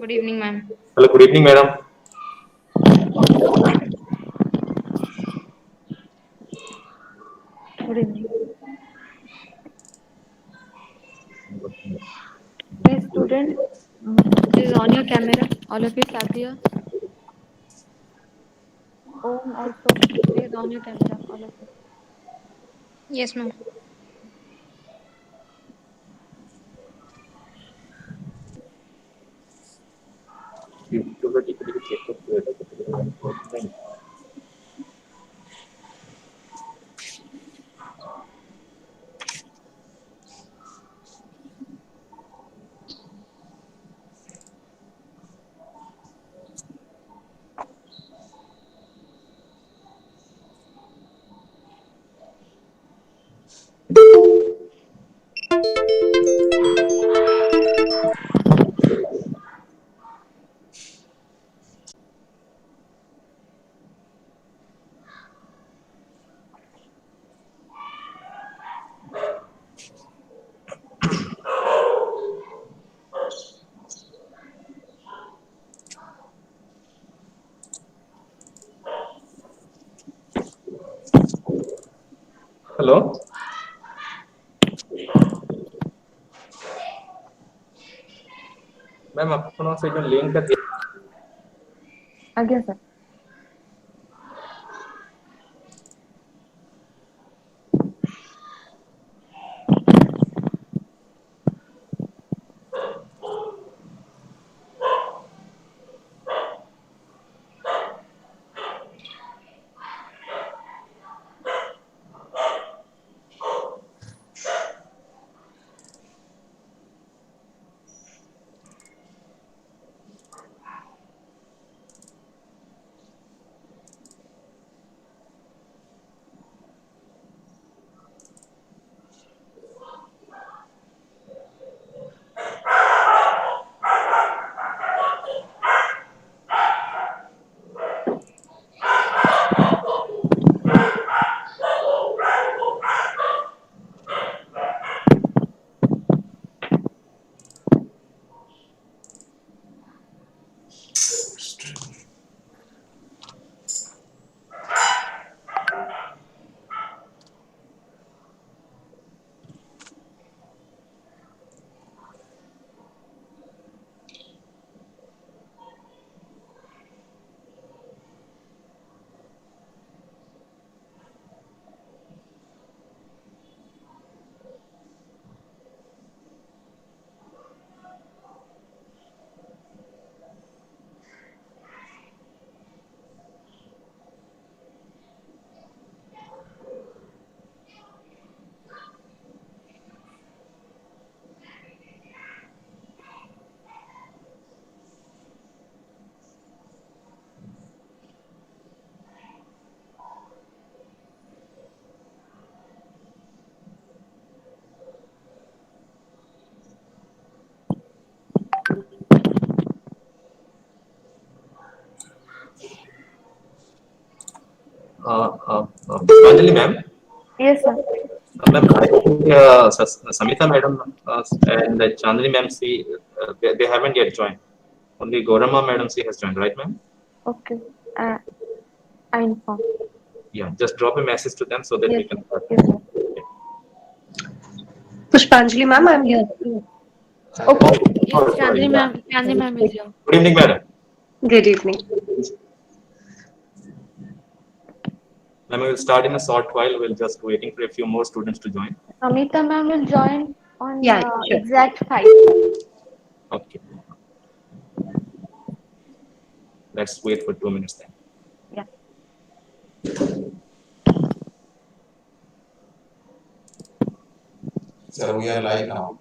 Good evening, ma'am. Hello, good evening, madam. Good evening. Please, student, please on your camera. All of you clap here. Also, please on your camera. All of you. Yes, ma'am. Hello. Ma'am आपको से जो link है आगे sir. Finally, ma'am. Yes, sir. Ma'am, I think Samita madam and Chandni ma'am, they haven't yet joined. Only Gaurama madam, she has joined, right, ma'am? Okay. Uh, I inform. Yeah, just drop a message to them so that Yes, we can sir. start. Yes, sir. Pushpanjali ma'am, I'm here. Okay. Oh, Yes, sorry, Chandni yeah. ma'am. Chandni ma'am is here. Good evening, madam. Good evening. Ma'am, we will start in a short while. We'll just waiting for a few more students to join. Amita ma'am will join on Yeah, sure. exact 5. Okay, let's wait for 2 minutes then. Yeah. So we are live now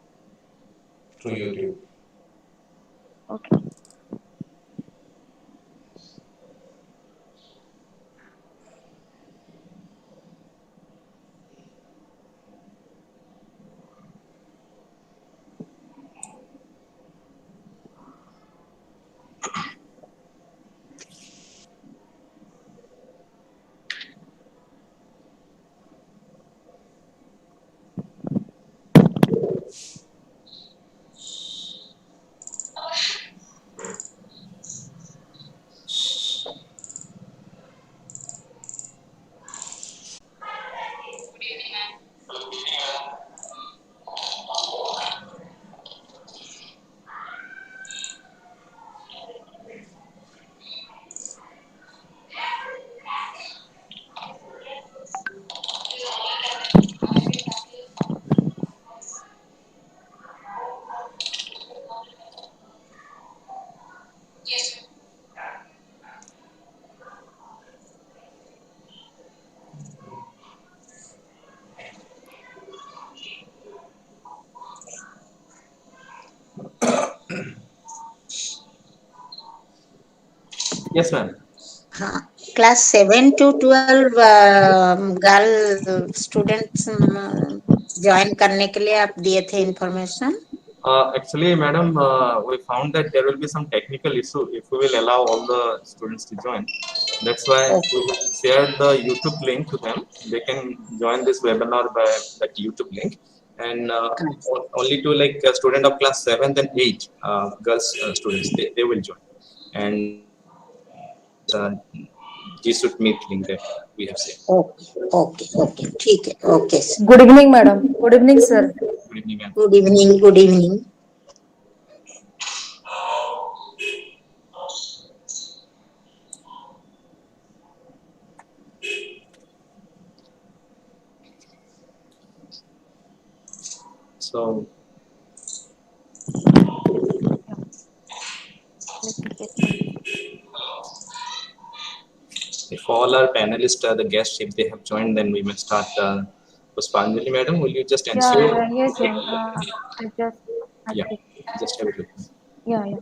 through YouTube. Okay. Yes, ma'am. हाँ, class 7 to 12 girl students join करने के लिए आप दिए थे information. Actually, madam, we found that there will be some technical issue if we will allow all the students to join. That's why we Okay. shared the YouTube link to them. They can join this webinar by that YouTube link. And only to like a student of class 7th and 8th, girls students, they will join. And G Suite Meet link that we have shared. Okay okay okay ठीक है. Okay sir. Good evening, madam. Good evening, sir. Good evening, ma'am. Good evening. Good evening. So, Let me get some. if all our panelists are the guests, if they have joined, then we may start. Puspanjali, madam, will you just Yeah, ensure? yeah, yes, sir. I Yeah, checked. just have a look. Yeah, yeah.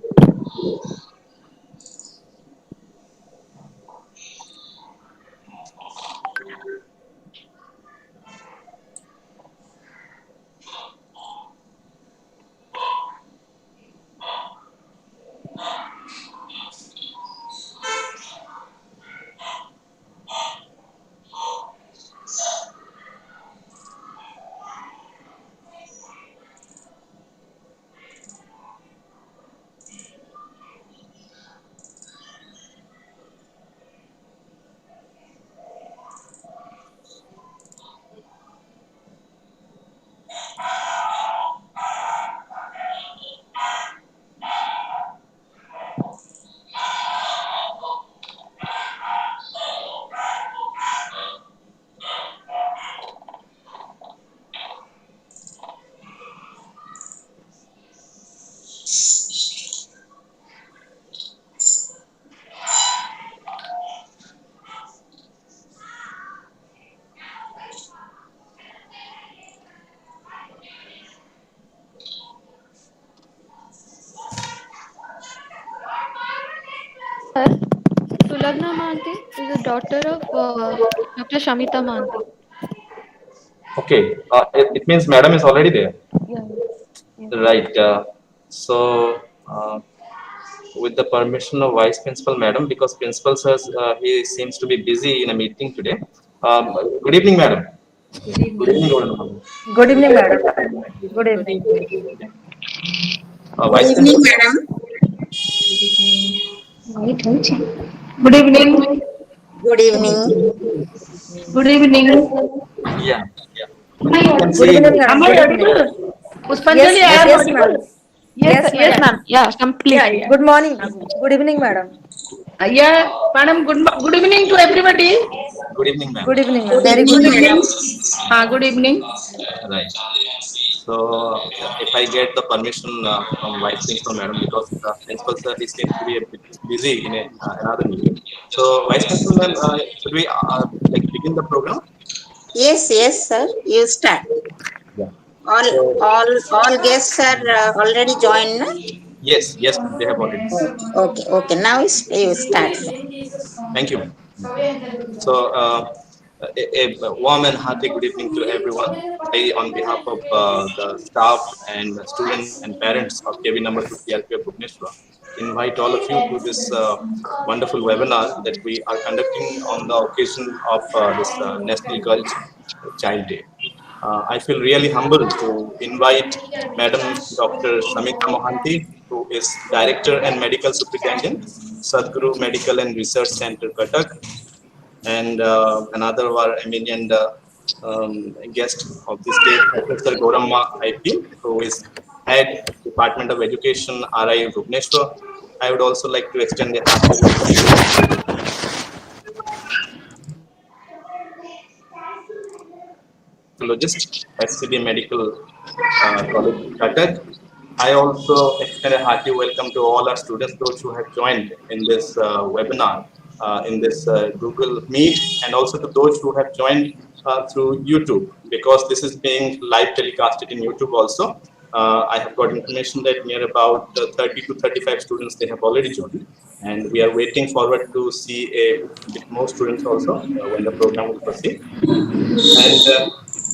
Sir, Sulagna Mahanti is the daughter of Dr. Shamita Mahanti. Okay, it means madam is already there. Yeah, yeah. Right. So, with the permission of Vice Principal Madam, because Principal says he seems to be busy in a meeting today. Good evening, Madam. Good evening, Gaurav ma'am. Good evening, madam. Good evening. Good Vice evening, Principal. madam. Good evening. Good evening. Good evening. Yeah, yeah. You can Good see. evening, Am madam. I Good evening. audible? Yes, Puspanjali, I am yes, ma'am. audible. Yes, Yes, yes, madam. ma'am. Yeah, Yeah, completely. yeah. Good morning. Good evening, madam. Yeah, madam, good evening to everybody. Good evening, ma'am. Good evening, Good ma'am. Very evening, good Good evening. madam. evening. Good evening. Right. So, if I get the permission from Vice Principal Madam, because Principal Sir he seems to be a bit busy in another meeting. So, Vice Principal Ma'am, should we like begin the program? Yes, yes, sir. You start. Yeah. All, So, all guests are already joined. Na? yes, yes, ma'am. They have already. Okay, okay. Now you start, sir. Thank you, ma'am. So, a warm and hearty good evening to everyone. I, on behalf of the staff and the students and parents of KV number 2 CRPF Bhubaneswar, invite all of you to this wonderful webinar that we are conducting on the occasion of this National Girl Child Day. I feel really humbled to invite Madam Dr. Samita Mohanty, who is Director and Medical Superintendent, Sadhguru Medical and Research Center, Cuttack, and another of our eminent guest of this day, Professor Gauramma IP, who is Head Department of Education, RI Bhubaneswar. I would also like to extend a hearty welcome to gynecologist, SCD Medical College, Cuttack. I also extend a hearty welcome to all our students, those who have joined in this webinar, in this Google Meet, and also to those who have joined through YouTube, because this is being live telecasted in YouTube also. I have got information that near about 30 to 35 students, they have already joined, and we are waiting forward to see a bit more students also when the program will proceed.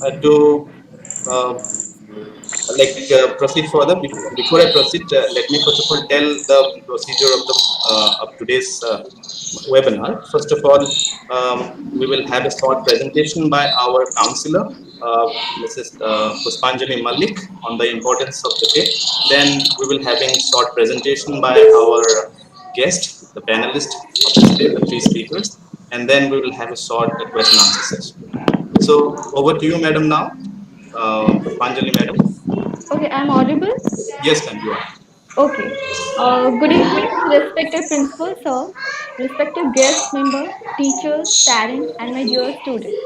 And to uh, proceed further, before I proceed, let me first of all tell the procedure of the of today's webinar. First of all, we will have a short presentation by our counselor, Mrs. Puspanjali Malik, on the importance of the day. Then we will having short presentation by our guest, the panelist of this day, the three speakers, and then we will have a short question answer session. So over to you, madam. Now, Puspanjali, madam. Okay, I'm audible. Yes, ma'am, you are. Okay. Good evening, respected principal, sir, respected guest member, teachers, parents, and my dear students.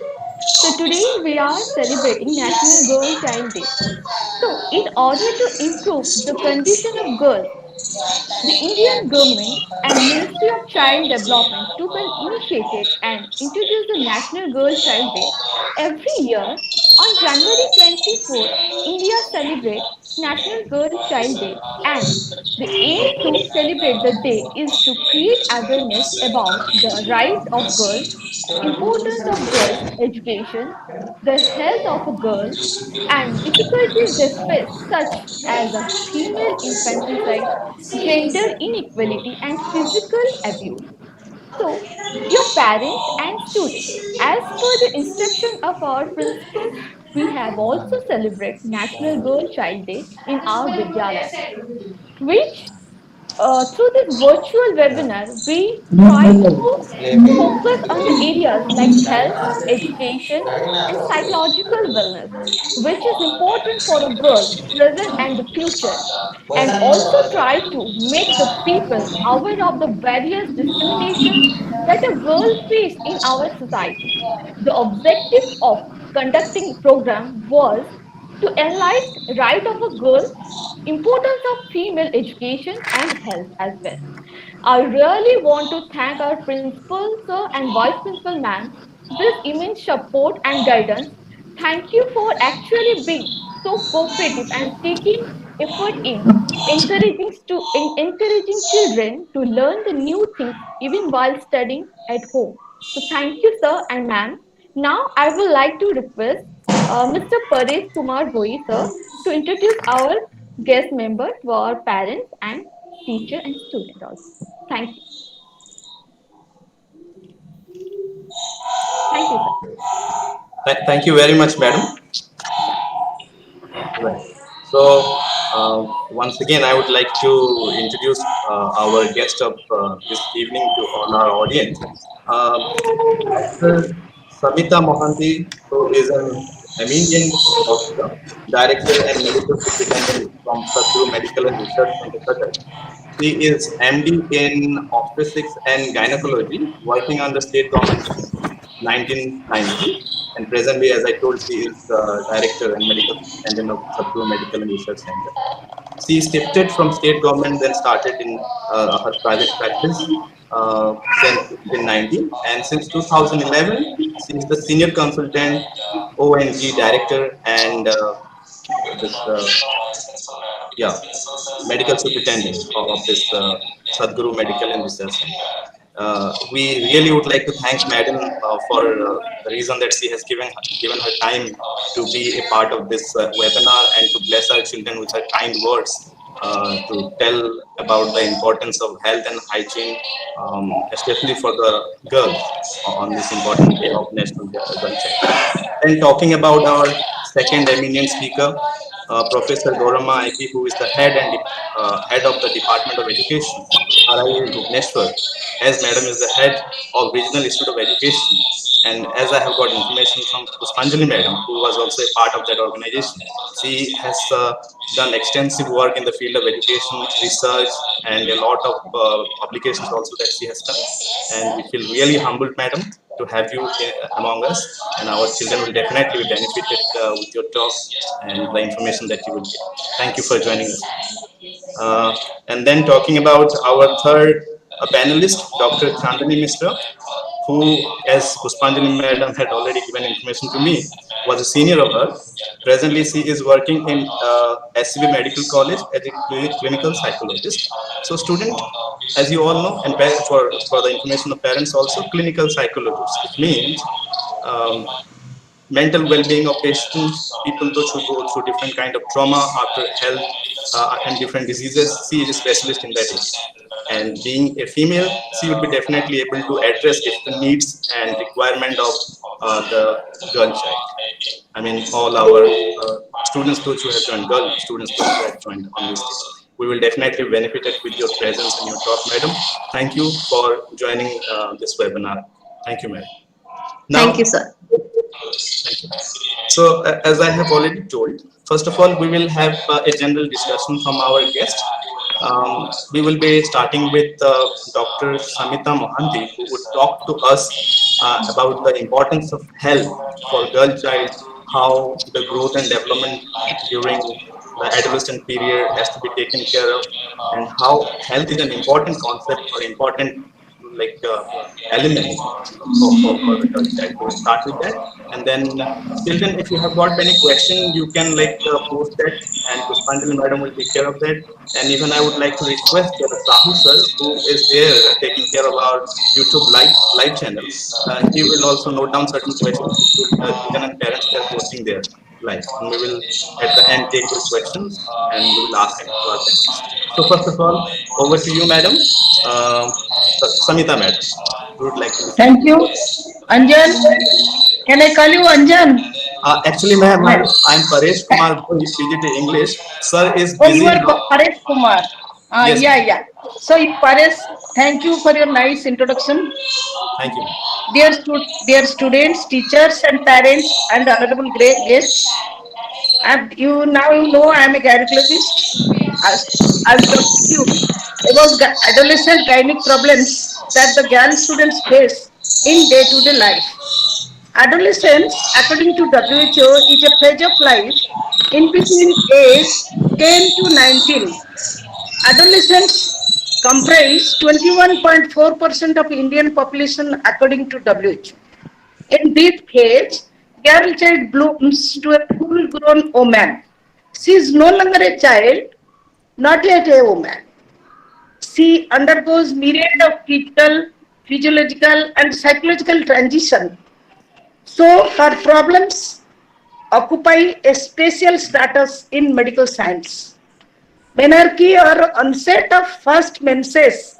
So today we are celebrating National Girl Child Day. So in order to improve the condition of girls, the Indian government and Ministry of Child Development took an initiative and introduced the National Girl Child Day. Every year on January 24th, India celebrates National Girl Child Day, and the aim to celebrate the day is to create awareness about the rights of girls, importance of girls' education, the health of a girl, and difficulties they face, such as a female infanticide, gender inequality, and physical abuse. So, dear parents and students, as per the instruction of our principal, we have also celebrated National Girl Child Day in our Vidyalaya, which through this virtual webinar, we try to focus on the areas like health, education, and psychological wellness, which is important for a girl present and the future, and also try to make the people aware of the various discriminations that a girl face in our society. The objective of conducting program was to enlighten right of a girl, importance of female education and health as well. I really want to thank our principal sir and vice principal ma'am this immense support and guidance. Thank you for actually being so cooperative and taking effort in encouraging children to learn the new things even while studying at home. So thank you sir and ma'am. Now I would like to request Mr. Paresh Kumar Bhoi sir to introduce our guest member to our parents and teacher and student also. Thank you. Thank you, sir. Thank you very much, madam. Right. So, once again, I would like to introduce our guest of this evening to all our audience. Dr. Samita Mohanty, who is an eminent doctor, director and medical superintendent from Sadhguru Medical and Research Center, Cuttack. She is MD in obstetrics and gynecology, working under state government since 1990. And presently, as I told, she is the director and medical superintendent of Sadhguru Medical and Research Center. She shifted from state government, then started in her private practice since 1990. And since 2011, she is the senior consultant, ONG director, and this yeah, medical superintendent of this Sadhguru Medical and Research Center. We really would like to thank Madam for the reason that she has given her time to be a part of this webinar and to bless our children with her kind words to tell about the importance of health and hygiene, especially for the girls on this important day of National Girl Child. And talking about our second eminent speaker, Professor Gaurama IP, who is the head of the Department of Education, RIU Bhubaneswar, as Madam is the head of Regional Institute of Education, and as I have got information from Puspanjali Madam, who was also a part of that organization, she has done extensive work in the field of education, research, and a lot of publications also that she has done. And we feel really humbled, Madam, to have you among us, and our children will definitely be benefited with your talk and the information that you will give. Thank you for joining us. And then talking about our third panelist, Dr. Chandani Mishra, who, as Puspanjali Madam had already given information to me, was a senior of her. Presently, she is working in SCB Medical College as a clinical psychologist. So, student, as you all know, and for the information of parents also, clinical psychologist. It means mental well-being of patients, people those who go through different kind of trauma after health and different diseases. She is a specialist in that area. And being a female, she would be definitely able to address different needs and requirement of the girl child. I mean, all our students, those who have joined, girl students, those who have joined on this day. We will definitely benefited with your presence and your talk, madam. Thank you for joining this webinar. Thank you, madam. Now, Thank you, sir. thank you. So, as I have already told, first of all, we will have a general discussion from our guest. We will be starting with Dr. Samita Mohanty, who would talk to us about the importance of health for girl child, how the growth and development during the adolescent period has to be taken care of, and how health is an important concept or important element for the girl child. We'll start with that, and then children, if you have got any question, you can post that, and Puspanjali Madam will take care of that. And even I would like to request Sahu sir, who is there taking care of our YouTube live channel. He will also note down certain questions which children and parents are posting there live, and we will at the end take those questions and we will ask to our parents. So first of all, over to you, madam. Samita madam, we would like to listen. Thank you. Anjan, can I call you Anjan? Actually, ma'am, I'm Paresh Kumar, PGT English. Sir is Oh, busy you are now. Paresh Kumar. Yes. Yeah. So, Paresh, thank you for your nice introduction. Thank you. Dear students, teachers, and parents, and honorable guests. And you know I am a gynecologist. I'll talk to you about adolescent gynec problems that the girl students face in day-to-day life. Adolescence, according to WHO, is a phase of life in between age 10 to 19. Adolescents comprise 21.4% of Indian population according to WHO. In this phase, girl child blooms to a full-grown woman. She is no longer a child, not yet a woman. She undergoes myriad of physical, physiological, and psychological transition. So her problems occupy a special status in medical science. Menarche or onset of first menses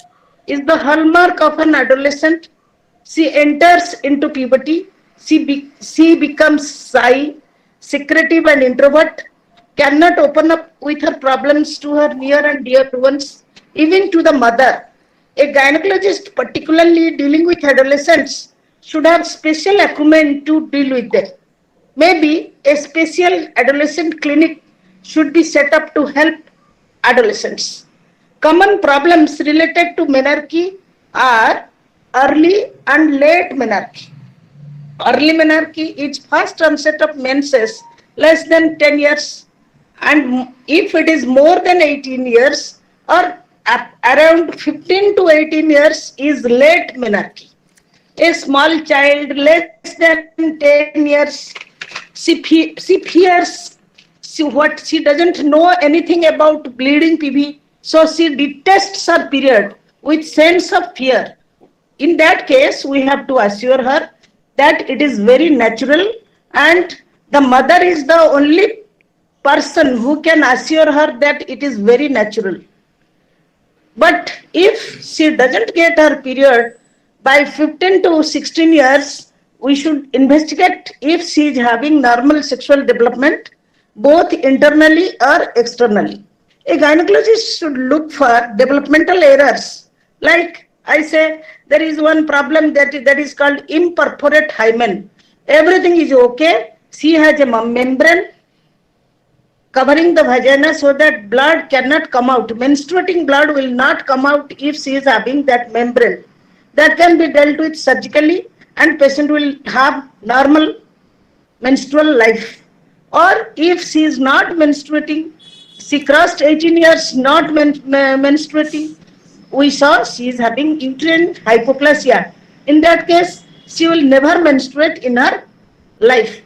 is the hallmark of an adolescent. She enters into puberty. She becomes shy, secretive, and introvert, cannot open up with her problems to her near and dear ones, even to the mother. A gynecologist, particularly dealing with adolescents, should have special acumen to deal with them. Maybe a special adolescent clinic should be set up to help adolescents. Common problems related to menarche are early and late menarche. Early menarche is first onset of menses less than 10 years, and if it is more than 18 years or around 15 to 18 years is late menarche. A small child less than 10 years, she fears, she doesn't know anything about bleeding PV, so she detests her period with sense of fear. In that case, we have to assure her that it is very natural, and the mother is the only person who can assure her that it is very natural. But if she doesn't get her period by 15 to 16 years, we should investigate if she is having normal sexual development, both internally or externally. A gynecologist should look for developmental errors. Like I say, there is one problem that is called imperforate hymen. Everything is okay. She has a membrane covering the vagina so that blood cannot come out. Menstruating blood will not come out if she is having that membrane. That can be dealt with surgically, and patient will have normal menstrual life. Or if she is not menstruating, she crossed 18 years not menstruating, we saw she is having uterine hypoplasia. In that case, she will never menstruate in her life.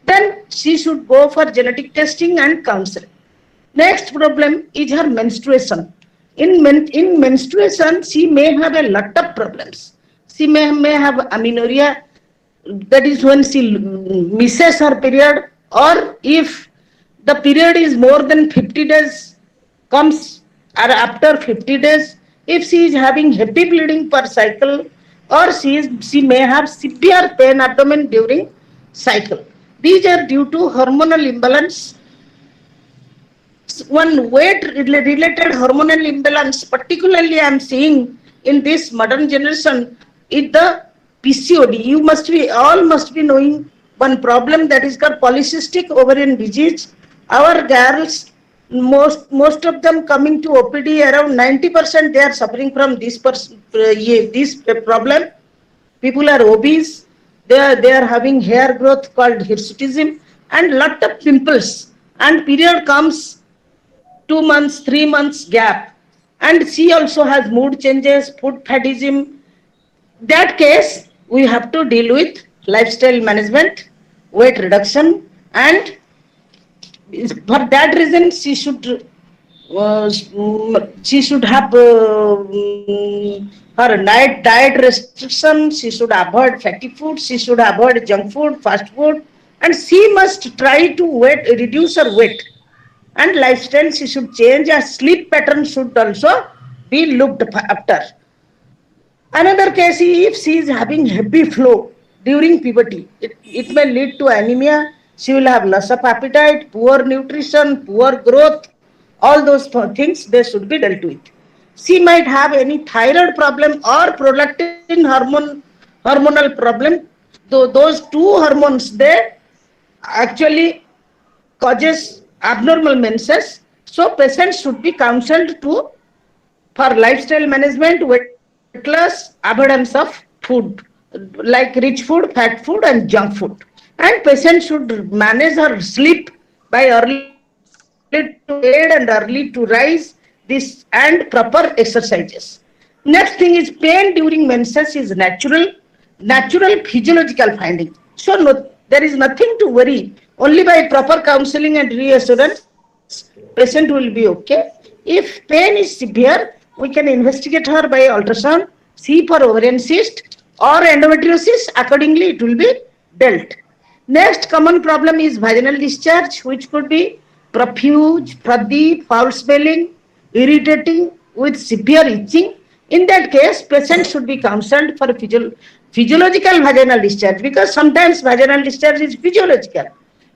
Then she should go for genetic testing and counseling. Next problem is her menstruation. In menstruation, she may have a lot of problems. She may have amenorrhea, that is when she misses her period, or if the period is more than 50 days, comes or after 50 days, if she is having heavy bleeding per cycle, or she may have severe pain abdomen during cycle. These are due to hormonal imbalance. One weight related hormonal imbalance, particularly I am seeing in this modern generation, is the PCOD. You must be knowing one problem that is called polycystic ovarian disease. Our girls, most of them coming to OPD, around 90% they are suffering from this problem. People are obese, they are having hair growth called hirsutism, and lot of pimples, and period comes 2 months, 3 months gap, and she also has mood changes, food fatigism. That case, we have to deal with lifestyle management, weight reduction, and for that reason she should have her diet restriction. She should avoid fatty food, she should avoid junk food, fast food, and she must try to reduce her weight. And lifestyle she should change. Her sleep pattern should also be looked after. Another case is if she is having heavy flow during puberty, it may lead to anemia. She will have loss of appetite, poor nutrition, poor growth. All those things they should be dealt with. She might have any thyroid problem or prolactin hormonal problem. Though those two hormones they actually causes abnormal menses. So patients should be counseled to for lifestyle management, weight loss, avoidance of food like rich food, fat food, and junk food. And patient should manage her sleep by early to bed and early to rise this and proper exercises. Next thing is pain during menses is natural physiological finding. So there is nothing to worry. Only by proper counseling and reassurance, patient will be okay. If pain is severe, we can investigate her by ultrasound, see for ovarian cyst or endometriosis. Accordingly, it will be dealt. Next common problem is vaginal discharge, which could be profuse, frothy, foul smelling, irritating with severe itching. In that case, patient should be counseled for physiological vaginal discharge, because sometimes vaginal discharge is physiological.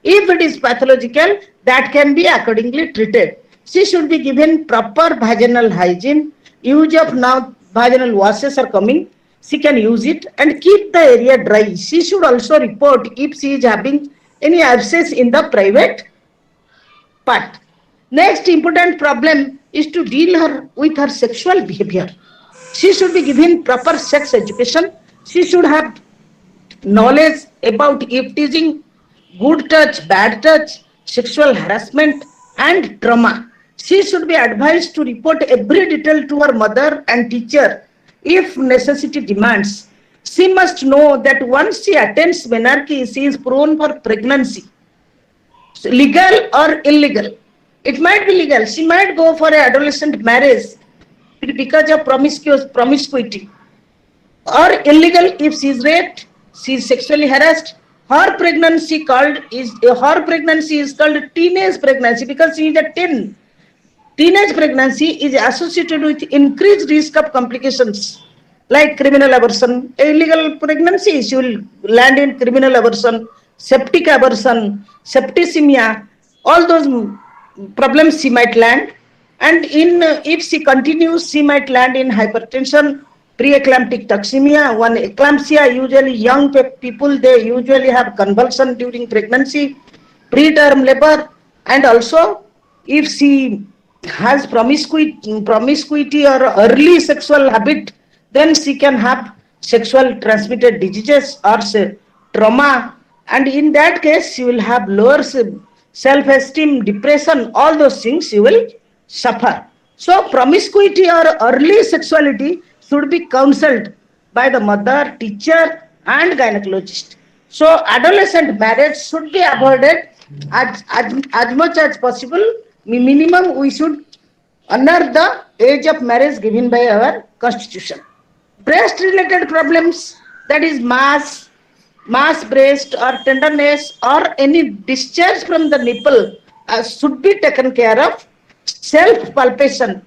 If it is pathological, that can be accordingly treated. She should be given proper vaginal hygiene. Use of now vaginal washes are coming. She can use it and keep the area dry. She should also report if she is having any abscess in the private part. Next important problem is to deal with her sexual behavior. She should be given proper sex education. She should have knowledge about if teasing, good touch, bad touch, sexual harassment, and trauma. She should be advised to report every detail to her mother and teacher if necessity demands. She must know that once she attends menarche, she is prone for pregnancy, legal or illegal. It might be legal. She might go for an adolescent marriage because of promiscuity, or illegal if she is raped, she is sexually harassed. Her pregnancy is called teenage pregnancy because she is a teen. Teenage pregnancy is associated with increased risk of complications like criminal abortion. Illegal pregnancy, she will land in criminal abortion, septic abortion, septicemia, all those problems she might land. And if she continues, she might land in hypertension, preeclamptic toxemia. One eclampsia, usually young people, they usually have convulsion during pregnancy, preterm labor, and also if she has promiscuity or early sexual habit, then she can have sexual transmitted diseases or trauma, and in that case she will have lower self-esteem, depression, all those things she will suffer. So promiscuity or early sexuality should be counseled by the mother, teacher, and gynecologist. So adolescent marriage should be avoided as much as possible. Minimum we should honor the age of marriage given by our constitution. Breast related problems, that is mass breast or tenderness or any discharge from the nipple should be taken care of. Self palpation,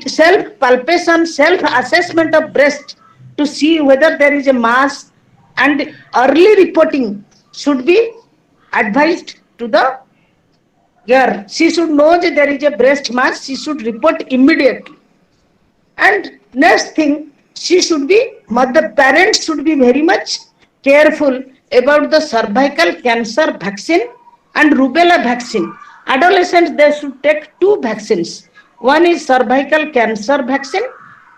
self palpation, self assessment of breast to see whether there is a mass, and early reporting should be advised to the girl. She should know that there is a breast mass, she should report immediately. And next thing, parents should be very much careful about the cervical cancer vaccine and rubella vaccine. Adolescents, they should take two vaccines. One is cervical cancer vaccine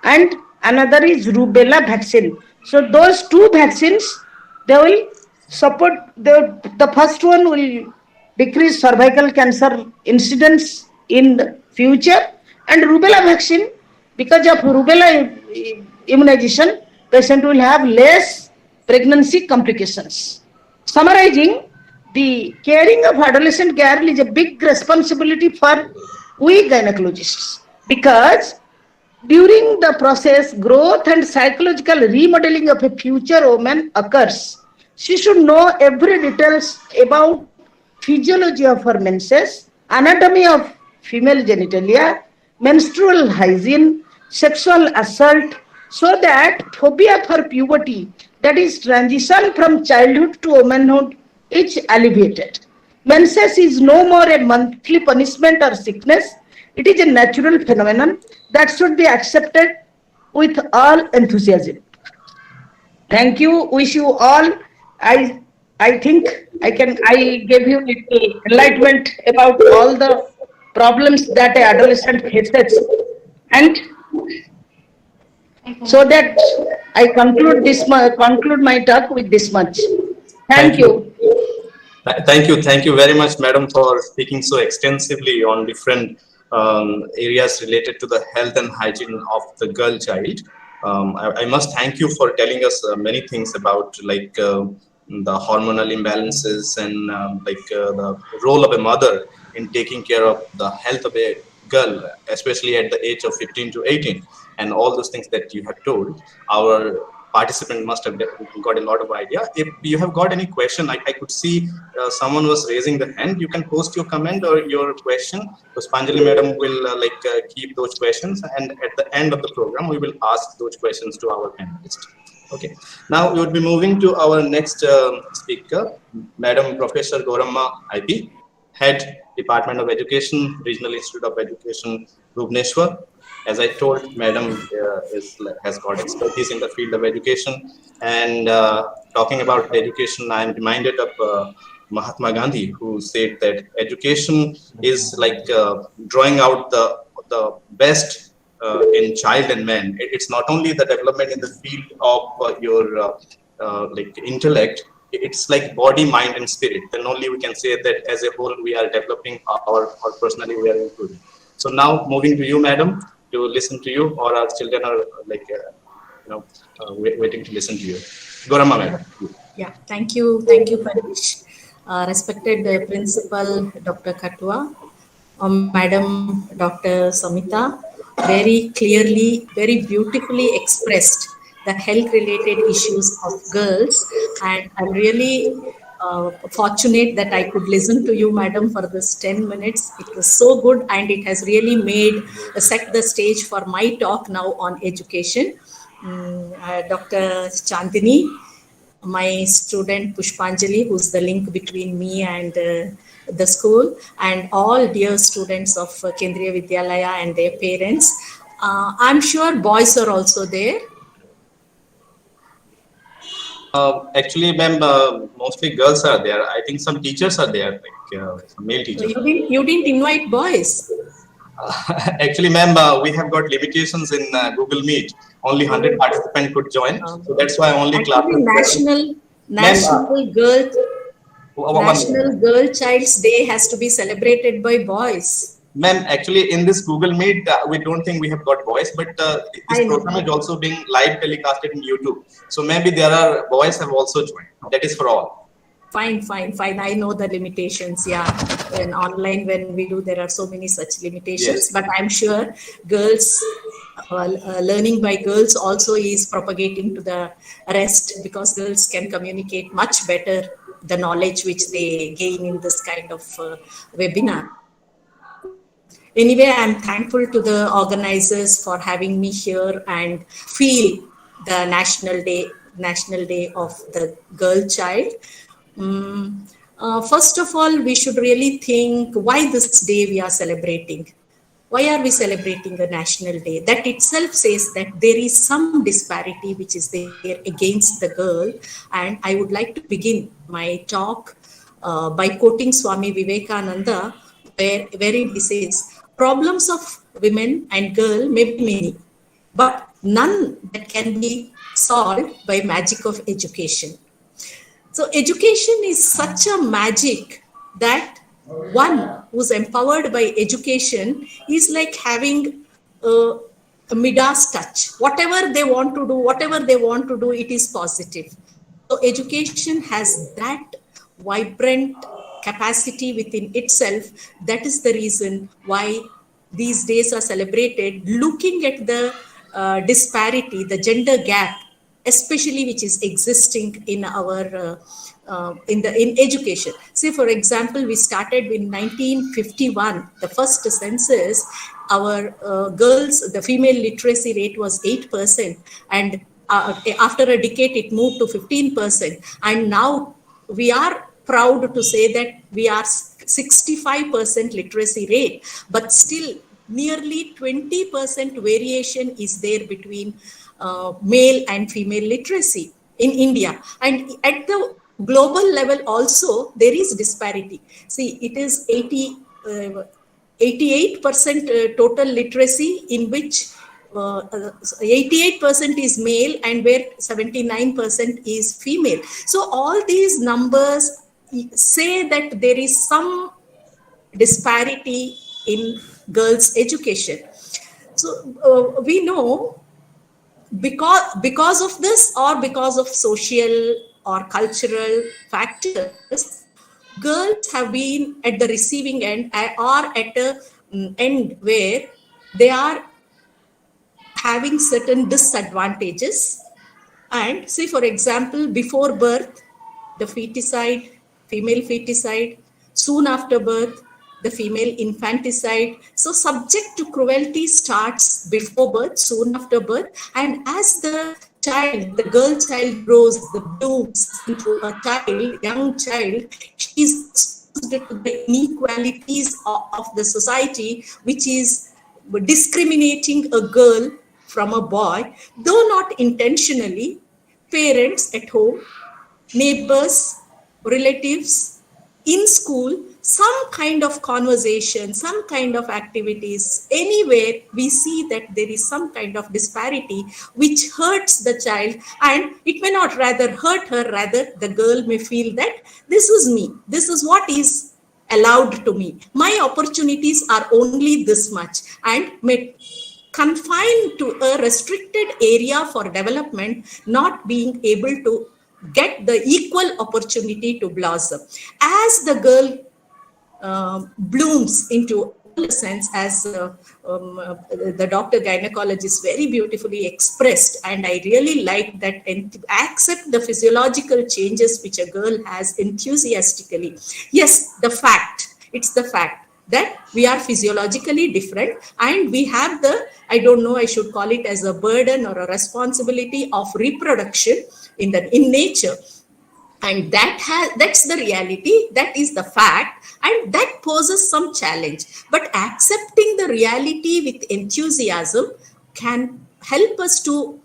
and another is rubella vaccine. So those two vaccines, they will support, the first one will decrease cervical cancer incidence in the future, and rubella vaccine, because of rubella immunization, patient will have less pregnancy complications. Summarizing, the caring of adolescent girl is a big responsibility for we gynecologists, because during the process, growth and psychological remodeling of a future woman occurs. She should know every details about physiology of her menses, anatomy of female genitalia, menstrual hygiene, sexual assault, so that phobia for puberty, that is transition from childhood to womanhood, is alleviated. Menses is no more a monthly punishment or sickness. It is a natural phenomenon that should be accepted with all enthusiasm. Thank you. Wish you all. I think I gave you little enlightenment about all the problems that an adolescent faces, and so that I conclude my talk with this much. Thank you. Thank you very much, madam, for speaking so extensively on different areas related to the health and hygiene of the girl child. I must thank you for telling us many things about the hormonal imbalances and the role of a mother in taking care of the health of a girl, especially at the age of 15 to 18, and all those things that you have told. Our participant must have got a lot of idea. If you have got any question, I could see someone was raising the hand. You can post your comment or your question. Puspanjali madam will keep those questions, and at the end of the program we will ask those questions to our panelists. Okay. Now we would be moving to our next speaker, Madam Professor Gauramma IP, Head Department of Education, Regional Institute of Education, Bhubaneswar. As I told, Madam has got expertise in the field of education. And talking about education, I am reminded of Mahatma Gandhi, who said that education is like drawing out the best in child and man. It's not only the development in the field of your like intellect. It's like body, mind, and spirit. Then only we can say that as a whole we are developing or personally we are improving. So now moving to you, madam, to listen to you, or our children are like waiting to listen to you. Gauramma, madam. Yeah, thank you, Parish. Respected Principal Dr. Katwa, Madam Dr. Samita, very clearly, very beautifully expressed the health-related issues of girls, and I'm really fortunate that I could listen to you, Madam, for this 10 minutes. It was so good, and it has really made set the stage for my talk now on education. Dr. Chandini, my student Pushpanjali, who's the link between me and the school, and all dear students of Kendriya Vidyalaya and their parents. I'm sure boys are also there. Actually, ma'am, mostly girls are there. I think some teachers are there, like some male teachers. You didn't invite boys. Actually, ma'am, we have got limitations in Google Meet. Only 100 participants could join, so that's why only National Girl Child's Day has to be celebrated by boys. Ma'am, actually, in this Google Meet, we don't think we have got boys, but this program is also being live telecasted in YouTube. So maybe there are boys have also joined. That is for all. Fine. I know the limitations. Yeah, when online, when we do, there are so many such limitations. Yes. But I'm sure girls, learning by girls also is propagating to the rest, because girls can communicate much better the knowledge which they gain in this kind of webinar. Anyway, I'm thankful to the organizers for having me here and feel the National Day of the Girl Child. First of all, we should really think why this day we are celebrating. Why are we celebrating a national day? That itself says that there is some disparity which is there against the girl. And I would like to begin my talk by quoting Swami Vivekananda, wherein he says, problems of women and girl may be many, but none that can be solved by magic of education. So education is such a magic that one who's empowered by education is like having a Midas touch. Whatever they want to do, it is positive. So education has that vibrant capacity within itself. That is the reason why these days are celebrated, looking at the disparity, the gender gap, especially which is existing in our in education. Say, for example, we started in 1951, the first census. Our girls, the female literacy rate was 8%, and after a decade it moved to 15%, and now we are proud to say that we are 65% literacy rate, but still nearly 20% variation is there between male and female literacy in India. And at the global level also, there is disparity. See, it is 88% total literacy, in which 88% is male and where 79% is female. So all these numbers say that there is some disparity in girls' education. So we know because of this, or because of social or cultural factors, girls have been at the receiving end, or at a end where they are having certain disadvantages. And say, for example, before birth, the feticide, female feticide; soon after birth, the female infanticide. So subject to cruelty starts before birth, soon after birth, and as the child, the girl child grows, the blooms into a child, young child, she is exposed to the inequalities of the society, which is discriminating a girl from a boy, though not intentionally. Parents at home, neighbors, relatives, in school, some kind of conversation, some kind of activities, anywhere we see that there is some kind of disparity which hurts the child, and it may not rather hurt her, rather the girl may feel that this is me, this is what is allowed to me. My opportunities are only this much, and may confined to a restricted area for development, not being able to get the equal opportunity to blossom. As the girl blooms into adolescence, as the doctor gynecologist very beautifully expressed, and I really like that, and accept the physiological changes which a girl has enthusiastically. Yes, it's the fact that we are physiologically different, and we have the, I don't know, I should call it as a burden or a responsibility of reproduction in nature, and that's the reality, that is the fact, and that poses some challenge. But accepting the reality with enthusiasm can help us to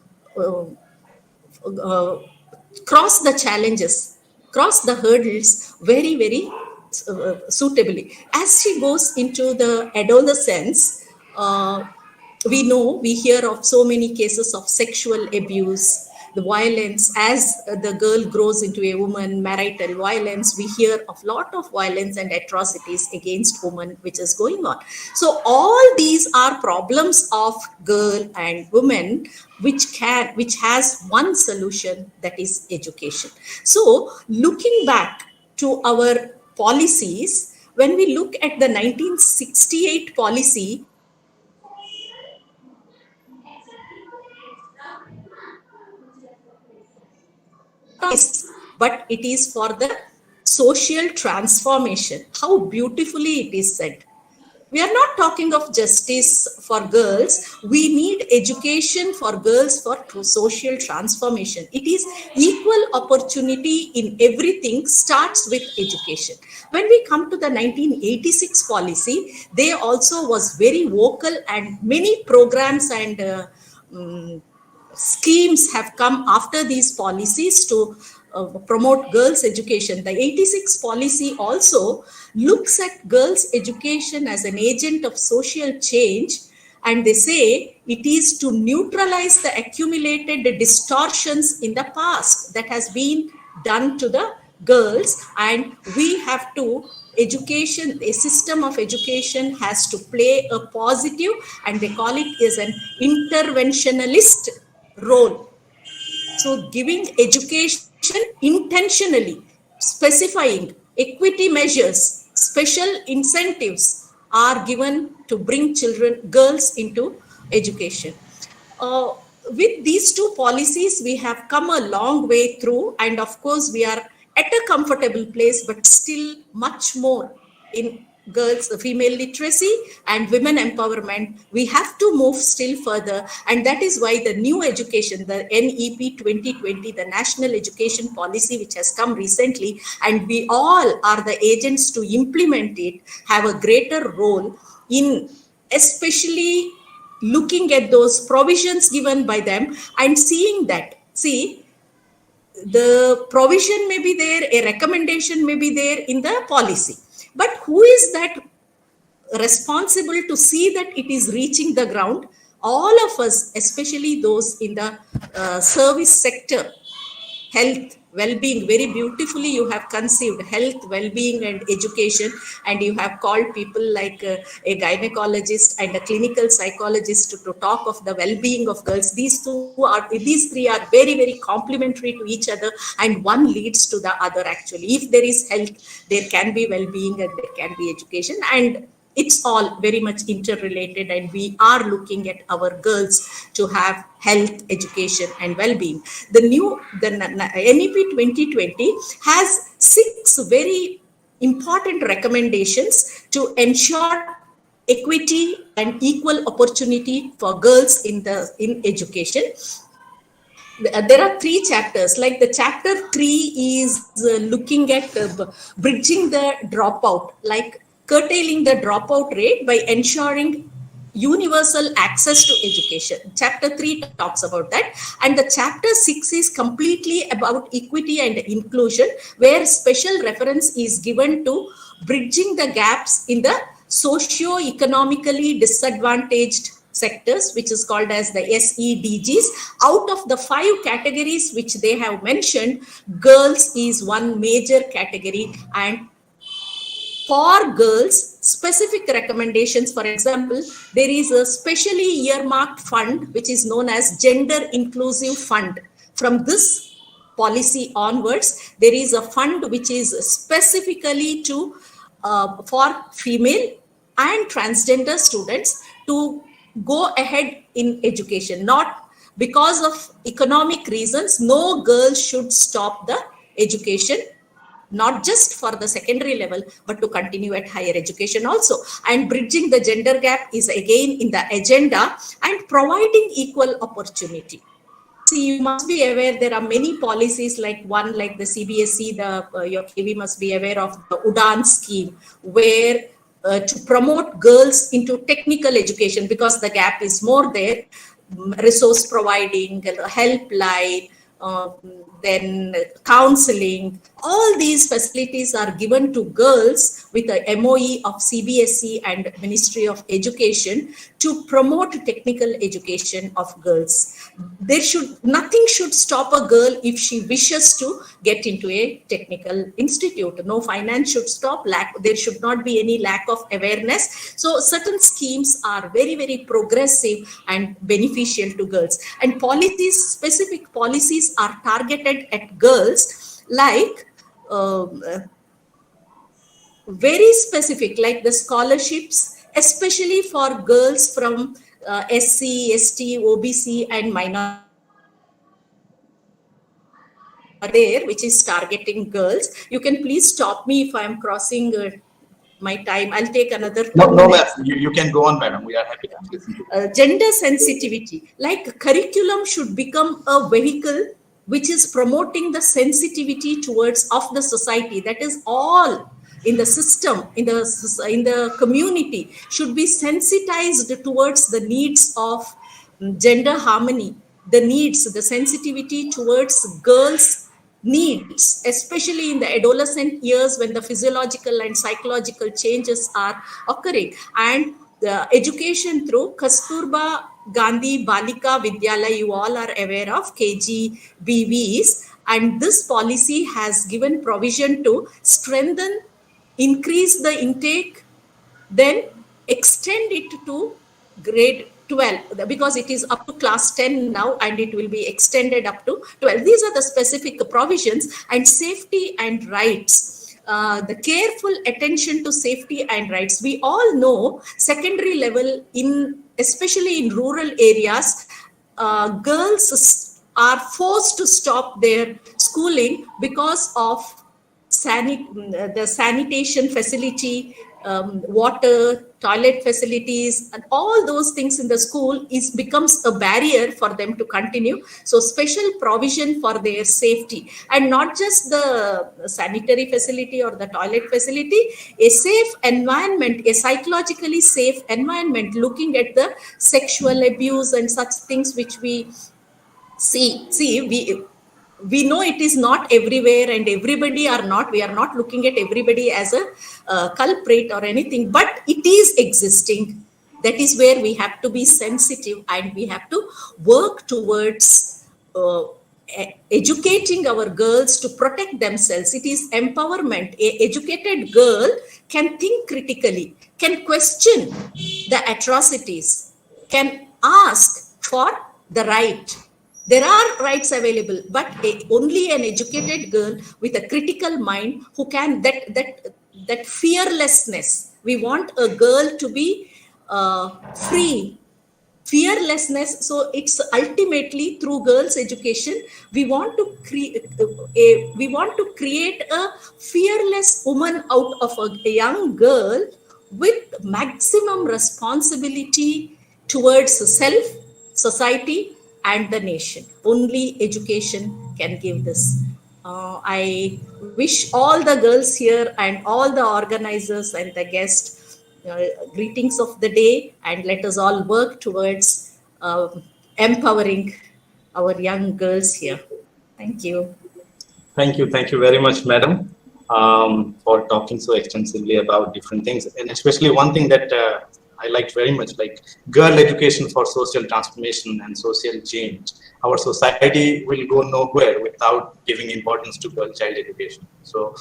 cross the challenges, cross the hurdles very, very suitably. As she goes into the adolescence, we hear of so many cases of sexual abuse, the violence. As the girl grows into a woman, marital violence, we hear of lot of violence and atrocities against women which is going on. So all these are problems of girl and women, which has one solution, that is education. So looking back to our policies, when we look at the 1968 policy, but it is for the social transformation. How beautifully it is said. We are not talking of justice for girls. We need education for girls for social transformation. It is equal opportunity in everything starts with education. When we come to the 1986 policy, they also was very vocal, and many programs and schemes have come after these policies to promote girls' education. The 86 policy also looks at girls' education as an agent of social change, and they say it is to neutralize the accumulated distortions in the past that has been done to the girls, and we have to education, a system of education has to play a positive, and they call it as an interventionalist role. So giving education intentionally, specifying equity measures, special incentives are given to bring girls into education. With these two policies, we have come a long way through, and of course we are at a comfortable place, but still much more in girls, female literacy and women empowerment. We have to move still further, and that is why the new education, the NEP 2020, the National Education Policy, which has come recently, and we all are the agents to implement it, have a greater role in especially looking at those provisions given by them and seeing that, the provision may be there, a recommendation may be there in the policy, but who is that responsible to see that it is reaching the ground? All of us, especially those in the service sector, health, well-being, very beautifully you have conceived health, well-being and education, and you have called people like a gynecologist and a clinical psychologist to talk of the well-being of girls. These three are very, very complementary to each other, and one leads to the other actually. If there is health, there can be well-being and there can be education, and it's all very much interrelated, and we are looking at our girls to have health, education and well-being. The NEP 2020 has 6 very important recommendations to ensure equity and equal opportunity for girls in education. there are three chapters. Like the chapter 3 is looking at bridging the dropout, like curtailing the dropout rate by ensuring universal access to education. Chapter 3 talks about that, and the chapter 6 is completely about equity and inclusion, where special reference is given to bridging the gaps in the socio-economically disadvantaged sectors, which is called as the SEDGs. Out of the 5 categories which they have mentioned, girls is one major category, and for girls, specific recommendations. For example, there is a specially earmarked fund which is known as Gender Inclusive Fund. From this policy onwards, there is a fund which is specifically to for female and transgender students to go ahead in education. Not because of economic reasons, no girl should stop the education, not just for the secondary level, but to continue at higher education also. And bridging the gender gap is again in the agenda, and providing equal opportunity. See, you must be aware there are many policies, like one like the CBSE, your KV must be aware of the UDAN scheme, where to promote girls into technical education, because the gap is more there, resource providing, helpline, then counseling, all these facilities are given to girls with a MOE of CBSE and Ministry of Education to promote technical education of girls. Nothing should stop a girl if she wishes to get into a technical institute. No finance should stop. There should not be any lack of awareness. So certain schemes are very, very progressive and beneficial to girls. And policies, specific policies are targeted at girls, like very specific, like the scholarships, especially for girls from SC, ST, OBC and minority there, which is targeting girls. You can please stop me if I am crossing my time. I'll take another 2 No, minutes. ma'am. You can go on, madam. We are happy to listen to you. Gender sensitivity, like curriculum should become a vehicle which is promoting the sensitivity towards of the society. That is all in the system, in the community, should be sensitized towards the needs of gender harmony, the sensitivity towards girls' needs, especially in the adolescent years when the physiological and psychological changes are occurring. And the education through Kasturba Gandhi Balika Vidyalaya, you all are aware of KGBVs, and this policy has given provision to strengthen, increase the intake, then extend it to grade 12, because it is up to class 10 now, and it will be extended up to 12. These are the specific provisions. And safety and rights, the careful attention to safety and rights. We all know secondary level, especially in rural areas, girls are forced to stop their schooling because of the sanitation facility, water, toilet facilities, and all those things in the school becomes a barrier for them to continue. So special provision for their safety, and not just the sanitary facility or the toilet facility, a safe environment, a psychologically safe environment, looking at the sexual abuse and such things which we we know it is not everywhere, and we are not looking at everybody as a culprit or anything, but it is existing. That is where we have to be sensitive, and we have to work towards educating our girls to protect themselves. It is empowerment. An educated girl can think critically, can question the atrocities, can ask for the right. There are rights available, but only an educated girl with a critical mind who can, that fearlessness. We want a girl to be free, fearlessness. So it's ultimately through girls' education we want to create a fearless woman out of a young girl with maximum responsibility towards self, society, and the nation. Only education can give this. I wish all the girls here and all the organizers and the guests greetings of the day, and let us all work towards empowering our young girls here. Thank you. Thank you very much, madam, for talking so extensively about different things, and especially one thing that I liked very much, like girl education for social transformation and social change. Our society will go nowhere without giving importance to girl child education. So,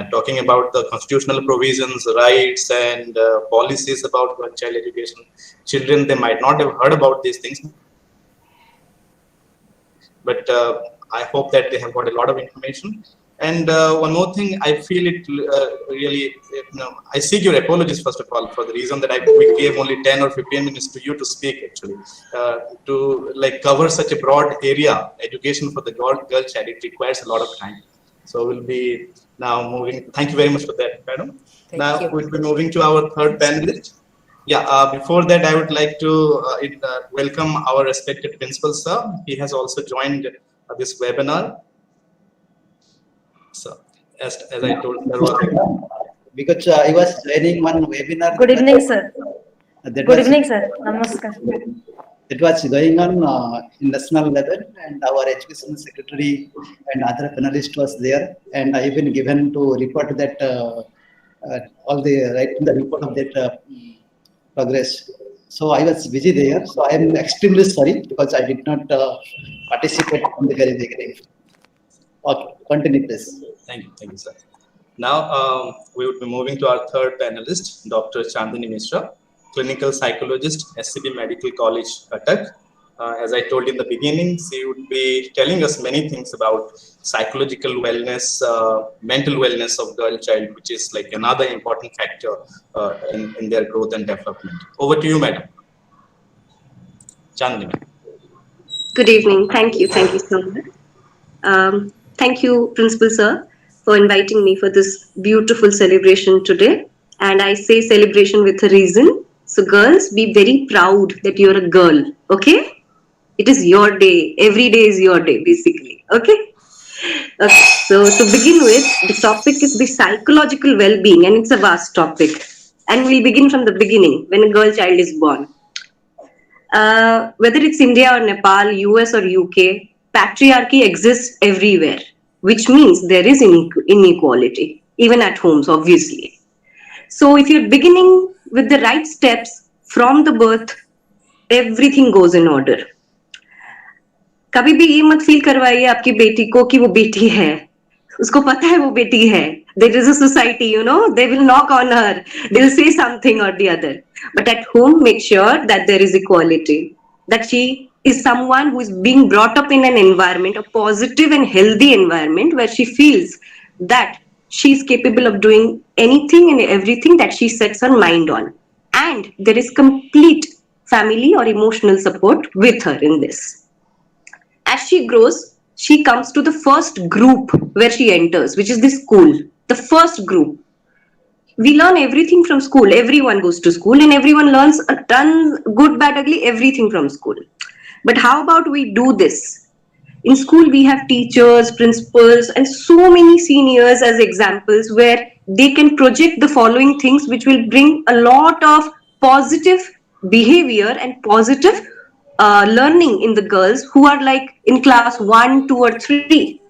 talking about the constitutional provisions, rights, and policies about girl child education, children, they might not have heard about these things, but I hope that they have got a lot of information. And one more thing, I feel it really, I seek your apologies first of all for the reason that we gave only 10 or 15 minutes to you to speak actually. To like cover such a broad area, education for the girl child, it requires a lot of time. So we'll be now moving, thank you very much for that, madam. Now we'll be moving to our third panelist. Yeah, before that, I would like to welcome our respected principal, sir. He has also joined this webinar. So, as I told, there was because I was joining one webinar. Good evening, sir. Good evening, sir. Namaskar. It was going on in national level, and our education secretary and other panelists was there, and I've been given to report that all the right in the report of that progress. So I was busy there. So I am extremely sorry because I did not participate from the very beginning. Okay, continue please. Thank you, sir. Now we would be moving to our third panelist, Dr. Chandini Mishra, clinical psychologist, SCB Medical College, Cuttack. As I told in the beginning, she would be telling us many things about psychological wellness, mental wellness of girl child, which is like another important factor in their growth and development. Over to you, madam. Chandini. Good evening. Thank you so much. Thank you, Principal Sir, for inviting me for this beautiful celebration today. And I say celebration with a reason. So girls, be very proud that you're a girl, okay? It is your day. Every day is your day, basically, okay? Okay, so to begin with, the topic is the psychological well-being, and it's a vast topic. And we'll begin from the beginning, when a girl child is born. Whether it's India or Nepal, US or UK, patriarchy exists everywhere, which means there is inequality, even at homes, obviously. So if you're beginning with the right steps from the birth, everything goes in order. कभी भी ये मत feel करवाइए आपकी बेटी को कि वो बेटी है, उसको पता है वो बेटी है. There is a society, they will knock on her, they'll say something or the other. But at home, make sure that there is equality, that she is someone who is being brought up in an environment, a positive and healthy environment where she feels that she is capable of doing anything and everything that she sets her mind on. And there is complete family or emotional support with her in this. As she grows, she comes to the first group where she enters, which is the school. The first group. We learn everything from school. Everyone goes to school and everyone learns a ton, good, bad, ugly, everything from school. But how about we do this? In school, we have teachers, principals, and so many seniors as examples where they can project the following things which will bring a lot of positive behavior and positive learning in the girls who are like in class 1, 2, or 3.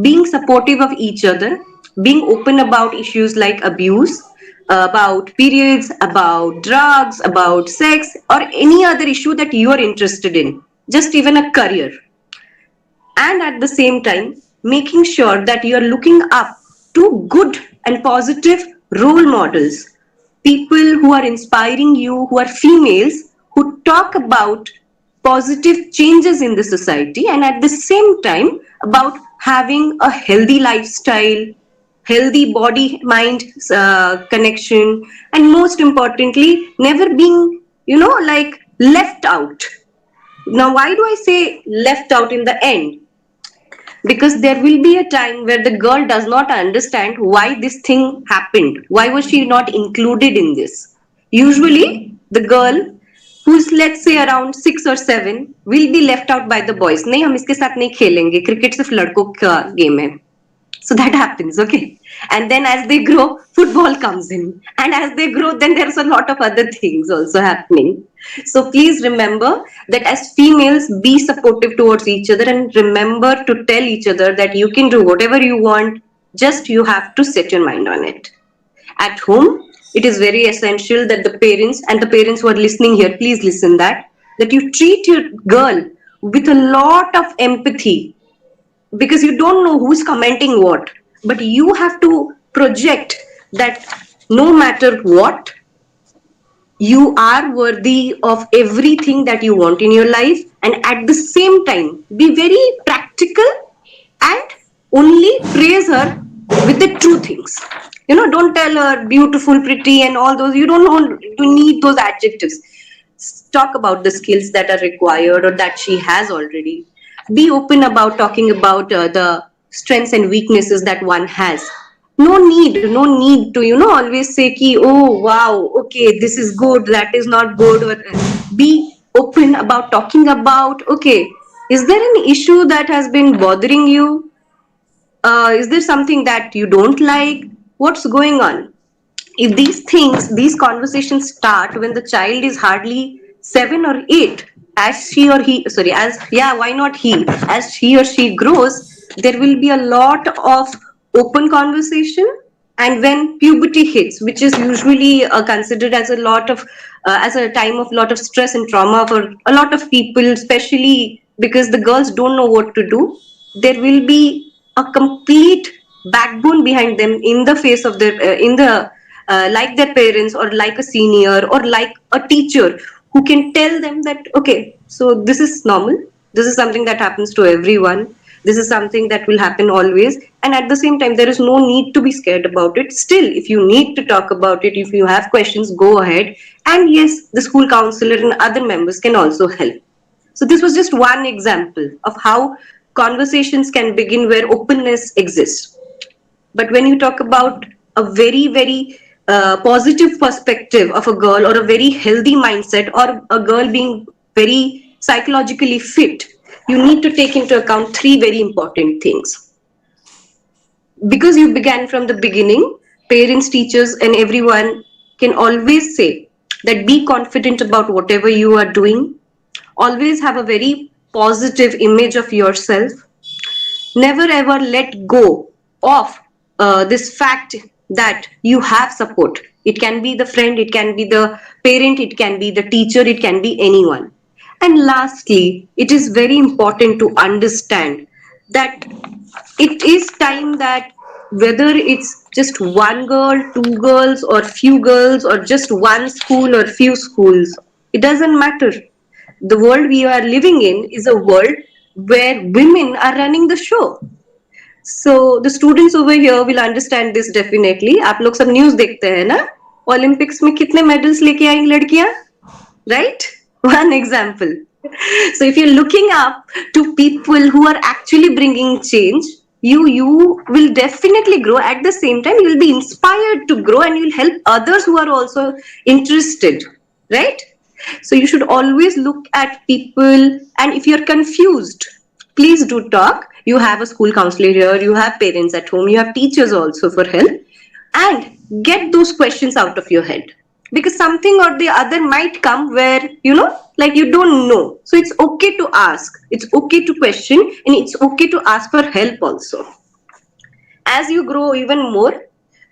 Being supportive of each other, being open about issues like abuse, about periods, about drugs, about sex, or any other issue that you are interested in, just even a career. And at the same time, making sure that you are looking up to good and positive role models, people who are inspiring you, who are females, who talk about positive changes in the society, and at the same time about having a healthy lifestyle, healthy body mind connection, and most importantly never being like left out. Now why do I say left out in the end? Because there will be a time where the girl does not understand why this thing happened, why was she not included in this. Usually the girl who's let's say around 6 or 7 will be left out by the boys. नहीं हम इसके साथ नहीं खेलेंगे, cricket सिर्फ लड़कों का game है. So that happens, okay. And then as they grow, football comes in. And as they grow, then there's a lot of other things also happening. So please remember that as females, be supportive towards each other and remember to tell each other that you can do whatever you want, just you have to set your mind on it. At home, it is very essential that the parents, and the parents who are listening here, please listen that you treat your girl with a lot of empathy, because you don't know who's commenting what, but you have to project that no matter what, you are worthy of everything that you want in your life, and at the same time be very practical and only praise her with the true things. Don't tell her beautiful, pretty and all those. You don't know, you need those adjectives. Talk about the skills that are required or that she has already. Be open about talking about the strengths and weaknesses that one has. No need to always say ki, oh wow, okay, this is good, that is not good. Or be open about talking about, okay, is there an issue that has been bothering you? Is there something that you don't like? What's going on? If these conversations start when the child is hardly 7 or 8, as she or he, sorry, as, yeah, why not he, as he or she grows, there will be a lot of open conversation. And when puberty hits, which is usually considered as as a time of lot of stress and trauma for a lot of people, especially because the girls don't know what to do, there will be a complete backbone behind them in the face of their like their parents or like a senior or like a teacher who can tell them that, okay, so this is normal, this is something that happens to everyone, this is something that will happen always, and at the same time there is no need to be scared about it. Still, if you need to talk about it, if you have questions, go ahead, and yes, the school counselor and other members can also help. So this was just one example of how conversations can begin where openness exists. But when you talk about a very, very positive perspective of a girl, or a very healthy mindset, or a girl being very psychologically fit, you need to take into account 3 very important things. Because you began from the beginning, parents, teachers, and everyone can always say that be confident about whatever you are doing. Always have a very positive image of yourself. Never ever let go of this fact that you have support. It can be the friend, it can be the parent, it can be the teacher, it can be anyone. And lastly, it is very important to understand that it is time that whether it's just one girl, 2 girls, or few girls, or just one school or few schools, it doesn't matter. The world we are living in is a world where women are running the show. So the students over here will understand this definitely. आप लोग सब news देखते हैं ना? Olympics में कितने medals लेके आई लड़कियां? Right? One example. So if you're looking up to people who are actually bringing change, you will definitely grow. At the same time, you will be inspired to grow, and you'll help others who are also interested, right? So you should always look at people, and if you're confused, please do talk. You have a school counselor here, you have parents at home, you have teachers also for help, and get those questions out of your head. Because something or the other might come where, like you don't know. So it's okay to ask, it's okay to question, and it's okay to ask for help also. As you grow even more,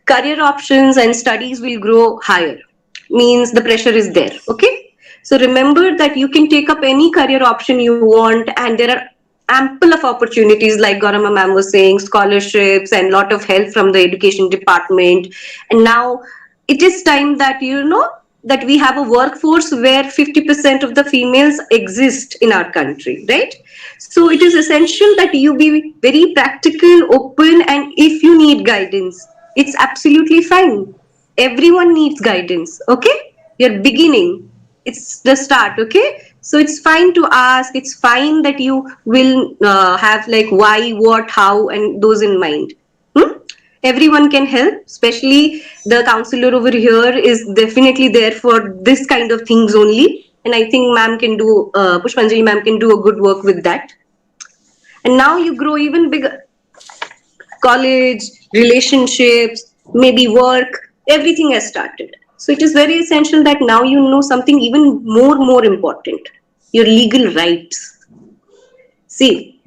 career options and studies will grow higher. Means the pressure is there, okay? So remember that you can take up any career option you want, and there are ample of opportunities, like Gaurama ma'am was saying, scholarships and lot of help from the education department. And now it is time that that we have a workforce where 50% of the females exist in our country, right? So it is essential that you be very practical, open, and if you need guidance, it's absolutely fine. Everyone needs guidance, okay? You're beginning, it's the start, okay? So it's fine to ask, it's fine that you will have like why, what, how, and those in mind. Everyone can help, especially the counselor over here is definitely there for this kind of things only. and I think ma'am can do, Pushpanjali ma'am can do a good work with that. And now you grow even bigger. College, relationships, maybe work, everything has started. So it is very essential that now you know something even more important, your legal rights. See,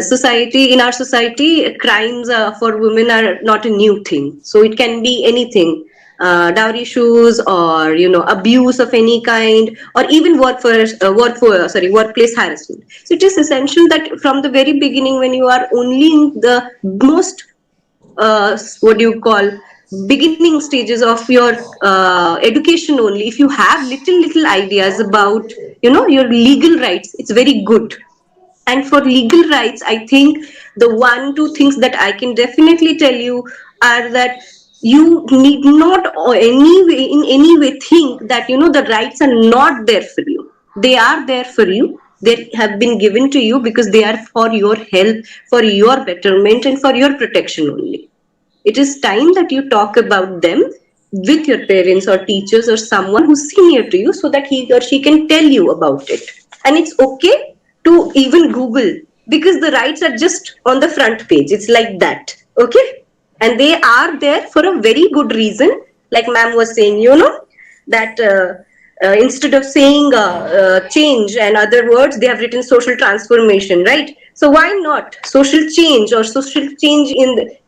society in our society, crimes for women are not a new thing. So it can be anything, dowry issues, or abuse of any kind, or even workplace harassment. So it is essential that from the very beginning, when you are only in the most what do you call beginning stages of your education only, if you have little ideas about your legal rights, it's very good. And for legal rights, I think the one two things that I can definitely tell you are that you need not in any way think that the rights are not there for you. They are there for you. They have been given to you because they are for your health, for your betterment, and for your protection only. It is time that you talk about them with your parents or teachers or someone who's senior to you, so that he or she can tell you about it. And it's okay to even Google, because the rights are just on the front page. It's like that. Okay? And they are there for a very good reason. Like ma'am was saying, that instead of saying change and other words, they have written social transformation, right? So why not social change, or social change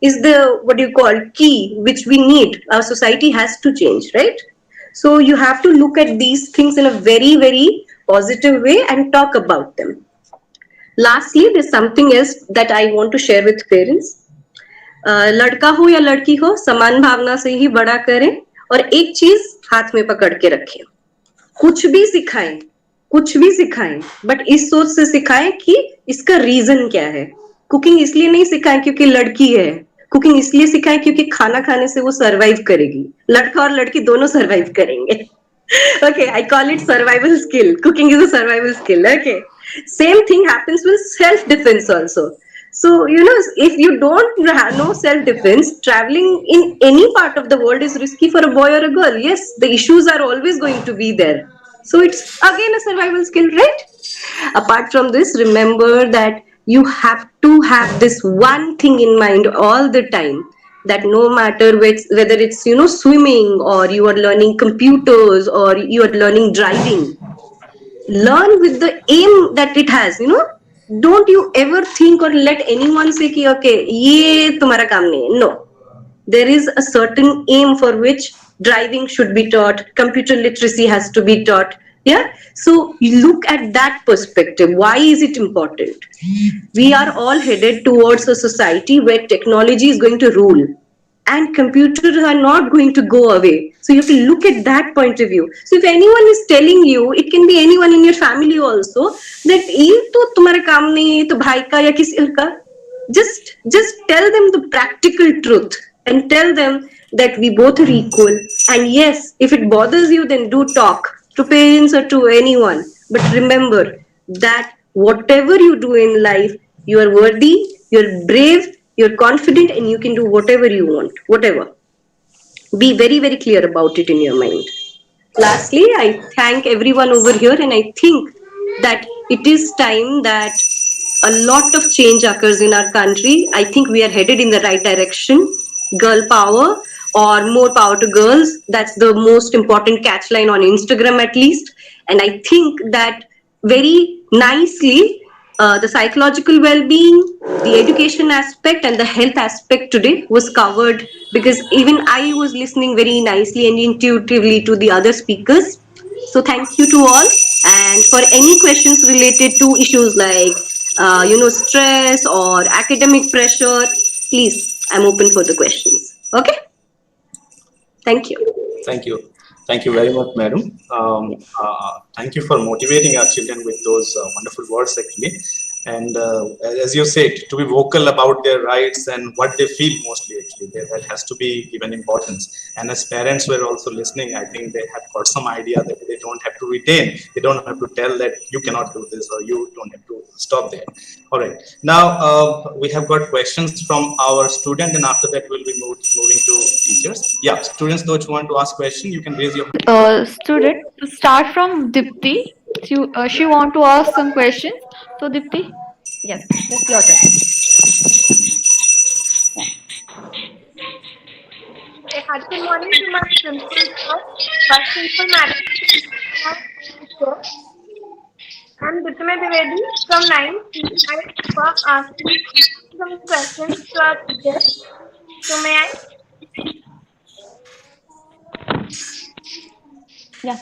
is the what do you call key which we need. Our society has to change, right? So you have to look at these things in a very positive way and talk about them. Lastly, there's something else that I want to share with parents. लड़का हो या लड़की हो, समान भावना से ही बड़ा करें, और एक चीज हाथ में पकड़ के रखें. कुछ भी सिखाएं, बट इस सोच से सिखाएं कि इसका रीजन क्या है. कुकिंग इसलिए नहीं सिखाएं क्योंकि लड़की है. कुकिंग इसलिए सिखाएं क्योंकि खाना खाने से वो सर्वाइव करेगी. लड़का और लड़की दोनों सर्वाइव करेंगे. Okay, I call it survival skill. Cooking is a survival skill. Okay. Same thing happens with self-defense also. So, if you don't know self-defense, traveling in any part of the world is risky for a boy or a girl. Yes, the issues are always going to be there. So it's again a survival skill, right? Apart from this, remember that you have to have this one thing in mind all the time, that no matter whether it's swimming, or you are learning computers, or you are learning driving, learn with the aim that it has. Don't you ever think or let anyone say ki, okay, ye tumhara kaam nahi hai. No, there is a certain aim for which driving should be taught, computer literacy has to be taught. Yeah, so you look at that perspective. Why is it important? We are all headed towards a society where technology is going to rule, and computers are not going to go away. So you have to look at that point of view. So if anyone is telling you, it can be anyone in your family also, that ye to tumhara kaam nahi hai, to bhai ka ya kisi aur ka, just tell them the practical truth, and tell them that we both are equal. And yes, if it bothers you, then do talk to parents or to anyone. But remember that whatever you do in life, you are worthy, you're brave, you're confident, and you can do whatever you want. Whatever. Be very clear about it in your mind. Lastly, I thank everyone over here, and I think that it is time that a lot of change occurs in our country. I think we are headed in the right direction. Girl power, or more power to girls. That's the most important catch line on Instagram, at least. And I think that very nicely, the psychological well-being, the education aspect, and the health aspect today was covered, because even I was listening very nicely and intuitively to the other speakers. So thank you to all. And for any questions related to issues like stress or academic pressure, please, I'm open for the questions. Okay? Thank you. Thank you. Thank you very much, madam. Thank you for motivating our children with those wonderful words, actually. And as you said, to be vocal about their rights and what they feel mostly, actually, that has to be given importance. And as parents were also listening, I think they have got some idea that they don't have to retain, they don't have to tell that you cannot do this or you don't have to stop there. All right. Now, we have got questions from our student, and after that, we'll be moving moving to teachers. Yeah, students, those who want to ask question, you can raise your hand. Student to start from Dipti. She want to ask some questions. So Dipti, yes, that's your turn. Good morning to my principal sir, vice principal madam, and teacher. I'm Diptima Dwivedi from 9th C. I was asking some questions to our teacher. So may I? Yeah.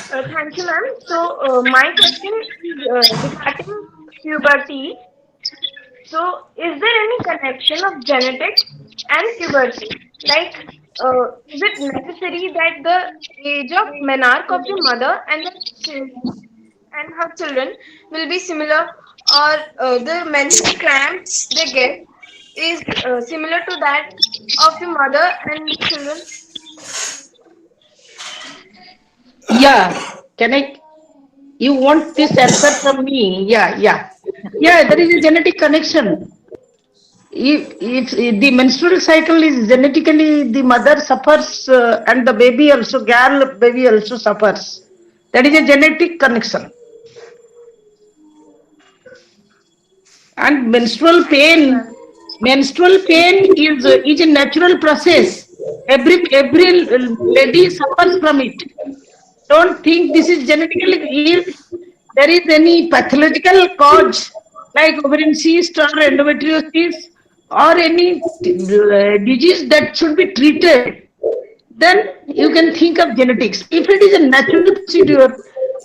Thank you, ma'am. So my question is regarding puberty. So is there any connection of genetics and puberty? Like, is it necessary that the age of menarche of the mother and the and her children will be similar, or the menstrual cramps they get is similar to that of the mother and the children? Yeah, can I? You want this answer from me? Yeah. There is a genetic connection. If the menstrual cycle is genetically, the mother suffers and the baby also, baby also suffers. That is a genetic connection. And menstrual pain is a natural process. Every lady suffers from it. Don't think this is genetically. If there is any pathological cause like ovarian cyst or endometriosis or any disease that should be treated, then you can think of genetics. If it is a natural procedure,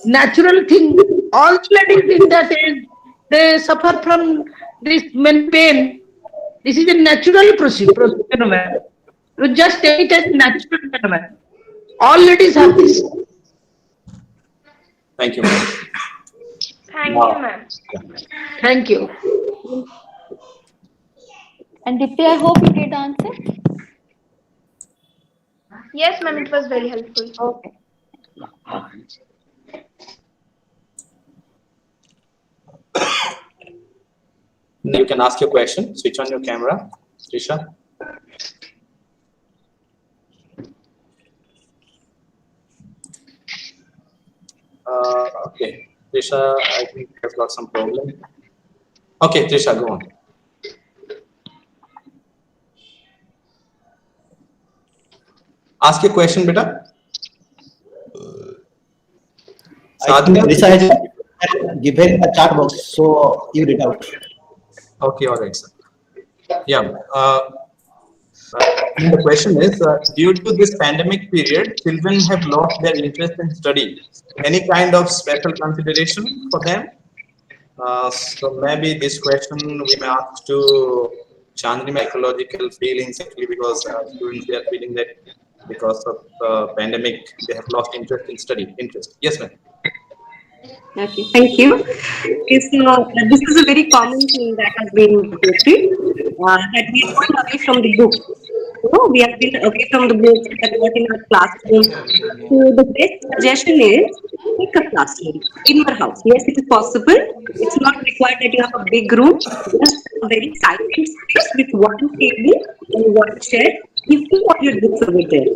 natural thing, all ladies in that age, they suffer from this men pain. This is a natural phenomenon. You just take it as natural phenomenon. All ladies have this. Thank you, ma'am. Thank you, ma'am. Thank you. And Dipti, I hope you get the answer. Yes, ma'am, it was very helpful. Okay. Now you can ask your question. Switch on your camera, Trisha. Okay, Trisha, I think has got some problem. Okay, Trisha, go on. Ask your question, beta. Trisha has given a chat box, so you read out. Okay, all right, sir. Yeah. The question is, due to this pandemic period, children have lost their interest in study. Any kind of special consideration for them? So maybe this question we may ask to Chandni, psychological feelings actually, because students they are feeling that because of the pandemic they have lost interest in study. Yes, ma'am. Okay, thank you. Okay, so this is a very common thing that has been reported, that we are going away from the book. We have been away from the books that were in our classroom. So the best suggestion is take a classroom in your house. Yes, it is possible. It's not required that you have a big room. Just a very silent space with one table and one chair. You put all your books over there.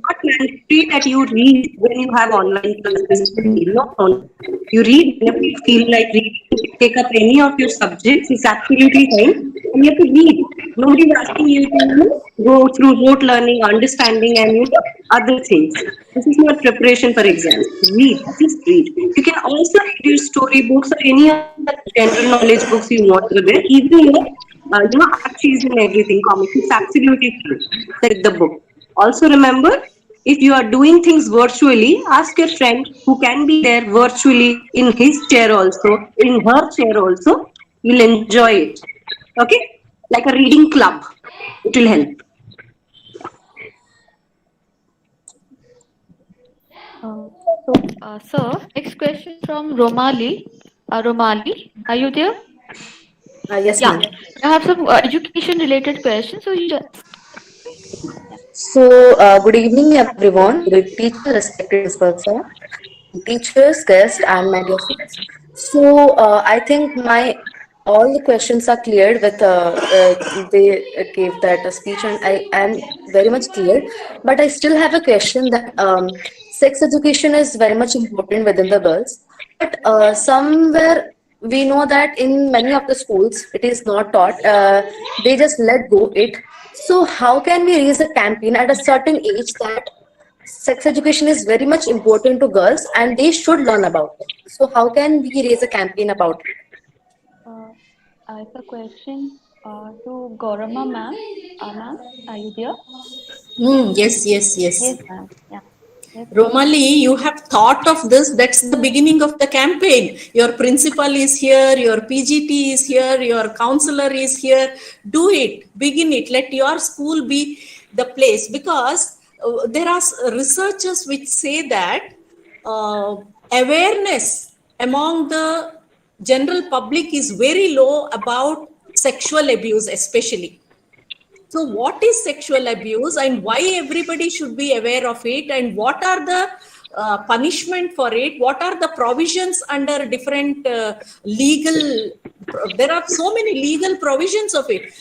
Not mandatory that you read when you have online classes. No. You read whenever you feel like reading. Take up any of your subjects. It's absolutely fine. And you have to read. Nobody is asking you to go through rote learning, understanding, and other things. This is not preparation for exams. Read, just read. You can also read your storybooks or any other general knowledge books you want to read. Even your, Archies and everything, comics. It's absolutely free. Take the book. Also remember, if you are doing things virtually, ask your friend who can be there virtually in his chair also, in her chair also. You'll enjoy it. Okay? Like a reading club. It will help. Sir, next question from Romali. Romali, are you there? Yes, Yeah. ma'am. I have some education related questions. So you just. So, good evening, everyone. Good teacher, respected principal sir, teachers, guests, and my dear friends. So, I think my all the questions are cleared with they gave that speech, and I am very much clear. But I still have a question that sex education is very much important within the girls, but somewhere we know that in many of the schools it is not taught. They just let go it. So how can we raise a campaign at a certain age that sex education is very much important to girls and they should learn about it? So how can we raise a campaign about it? Uh, I have a question to Gaurama ma'am. Ma'am, are you there? Yes, yes, Yes, yes. ma'am. Yeah. Yes, go ahead. Romali, you have thought of this. That's the beginning of the campaign. Your principal is here, your PGT is here, your counselor is here. Do it, begin it. Let your school be the place, because there are researchers which say that uh, awareness among the general public is very low about sexual abuse, especially. So, what is sexual abuse and why everybody should be aware of it, and what are the punishment for it? What are the provisions under different legal? There are so many legal provisions of it.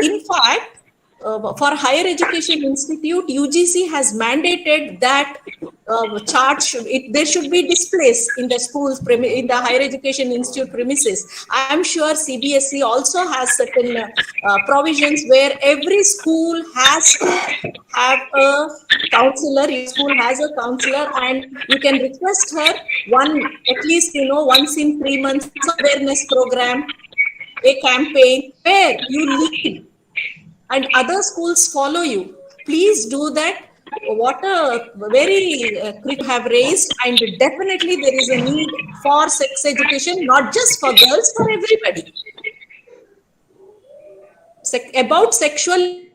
In fact, for higher education institute, UGC has mandated that there should be displays in the schools in the higher education institute premises. I am sure CBSE also has certain provisions where every school has to have a counselor. Your school has a counselor, and you can request her at least once in 3 months awareness program, a campaign where you lead and other schools follow you. Please do that. What a very critical have raised, and definitely there is a need for sex education, not just for girls, for everybody. About sexual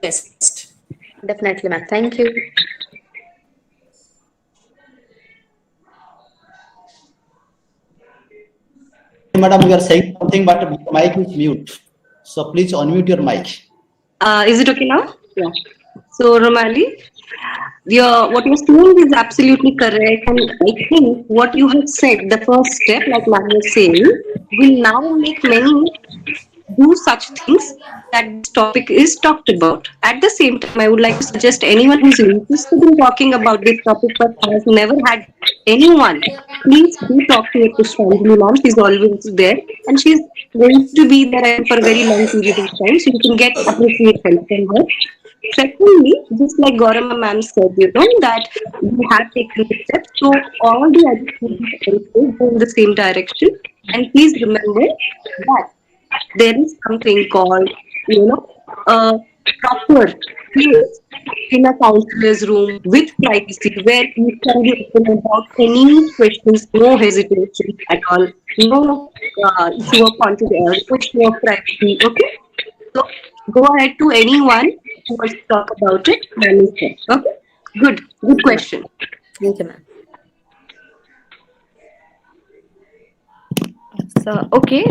best. Definitely, ma'am. Thank you. Madam, you are saying something, but the mic is mute. So please unmute your mic. Is it okay now? Yeah. So, Romali, what you're saying is absolutely correct. And I think what you have said, the first step, like Ma'am was saying, will now make many do such things that this topic is talked about. At the same time, I would like to suggest anyone who's interested in talking about this topic but has never had anyone, please do talk to your Pushpanjali ma'am. She's always there, and she's going to be there, I think, for a very long period of time, so you can get appropriate help from her. Secondly, just like Gaurama ma'am said, that we have taken the steps, so all the other students also go in the same direction. And please remember that there is something called, a proper place in a counselor's room with privacy where you can be open about any questions, no hesitation at all, no issue of confidence, no issue of privacy. Okay, so go ahead to anyone who wants to talk about it. Okay, good question. Thank you, ma'am.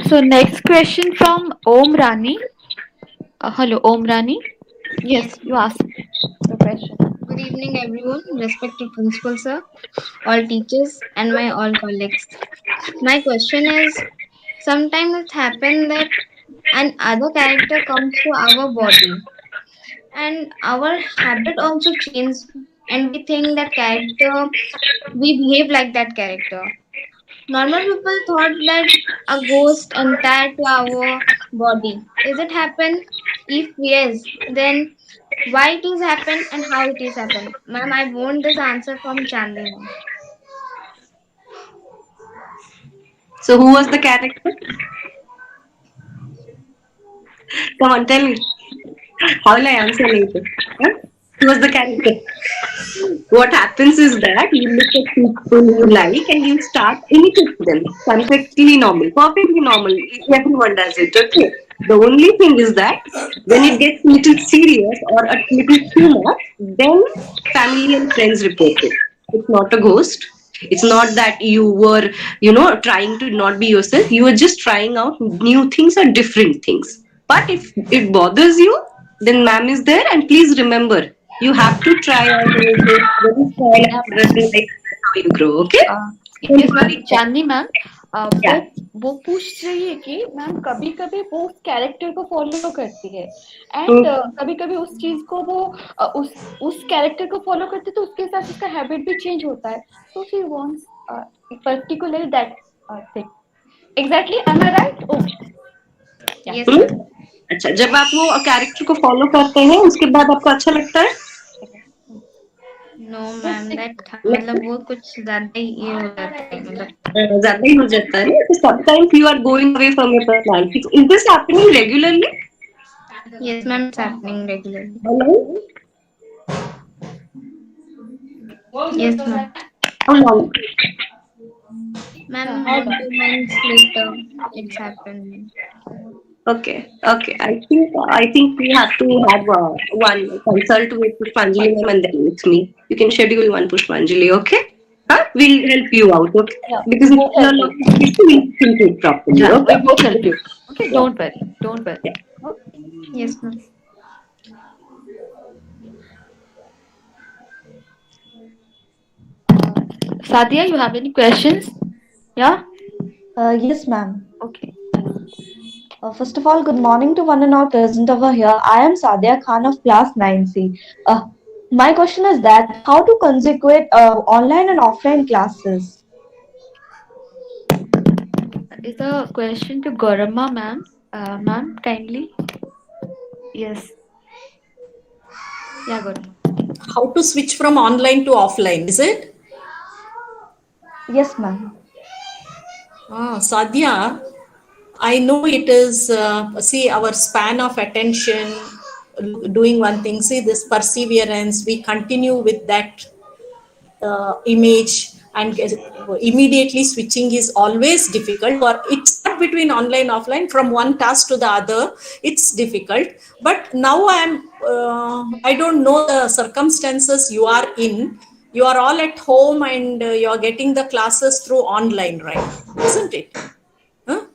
So next question from Om Rani. Hello, Om Rani. Yes, you ask the question. Good evening, everyone. Respected principal, sir, all teachers, and my all colleagues. My question is, sometimes it happens that an other character comes to our body, and our habit also changes, and we think that character, we behave like that character. Normal people thought that a ghost entire to our body. Is it happen? If yes, then why it is happen and how it is happen? Ma'am, I want this answer from Chandni ma'am. So, who was the character? Come on, tell me. How will I answer later? Huh? Who was the character? What happens is that you look at people you like and you start imitating them. Perfectly normal. Perfectly normal. Everyone does it. Okay. The only thing is that when it gets a little serious or a little too much, then family and friends report it. It's not a ghost. It's not that you were, trying to not be yourself. You were just trying out new things or different things. But if it bothers you, then ma'am is there, and please remember, You have to try out very trial Yeah, and error, like how you grow. Okay. Yes Don't ma'am worry. Chandni ma'am वो Yeah. वो पूछ रही है कि ma'am कभी कभी वो उस कैरेक्टर को फॉलो करती है एंड Mm. कभी कभी उस चीज को वो उस कैरेक्टर को फॉलो करती है तो उसके साथ उसका हैबिट भी चेंज होता है तो she wants particularly that thing exactly am I right oh Yes, Hmm? ma'am. अच्छा, जब आप वो कैरेक्टर को फॉलो करते हैं उसके बाद आपको अच्छा लगता है? No, ma'am. That मतलब वो कुछ ज्यादा ही ये हो जाता है मतलब. ज्यादा ही हो जाता है ना, तो sometimes you are going away from your personality. Is this happening regularly? Yes, ma'am. It's happening regularly. Hello? Yes, ma'am. How long? Ma'am, 1 2 months later, it's happened. Okay, okay. I think we have to have one consult with Pushpanjali ma'am and then with me. You can schedule one Pushpanjali, okay? Huh? We'll help you out, okay? Yeah, Because we if both you are help not you. happy, we'll think it properly, Yeah, we okay? both help you. Okay, Yeah. don't worry. Yeah. Okay. Yes, ma'am. Sadia, you have any questions? Yeah. Yes, ma'am. Okay. First of all, good morning to one and all present over here. I am Sadia Khan of class 9C. My question is that how to consequate online and offline classes? Is a question to Gaurama ma'am. Ma'am, kindly. Yes. Yeah, Gaurama. How to switch from online to offline, is it? Yes, ma'am. Sadhya, I know it is, see, our span of attention, doing one thing, see, this perseverance, we continue with that image and immediately switching is always difficult, or it's not between online offline from one task to the other, it's difficult. But now I don't know the circumstances you are in. You are all at home and you are getting the classes through online, right? Isn't it? Huh?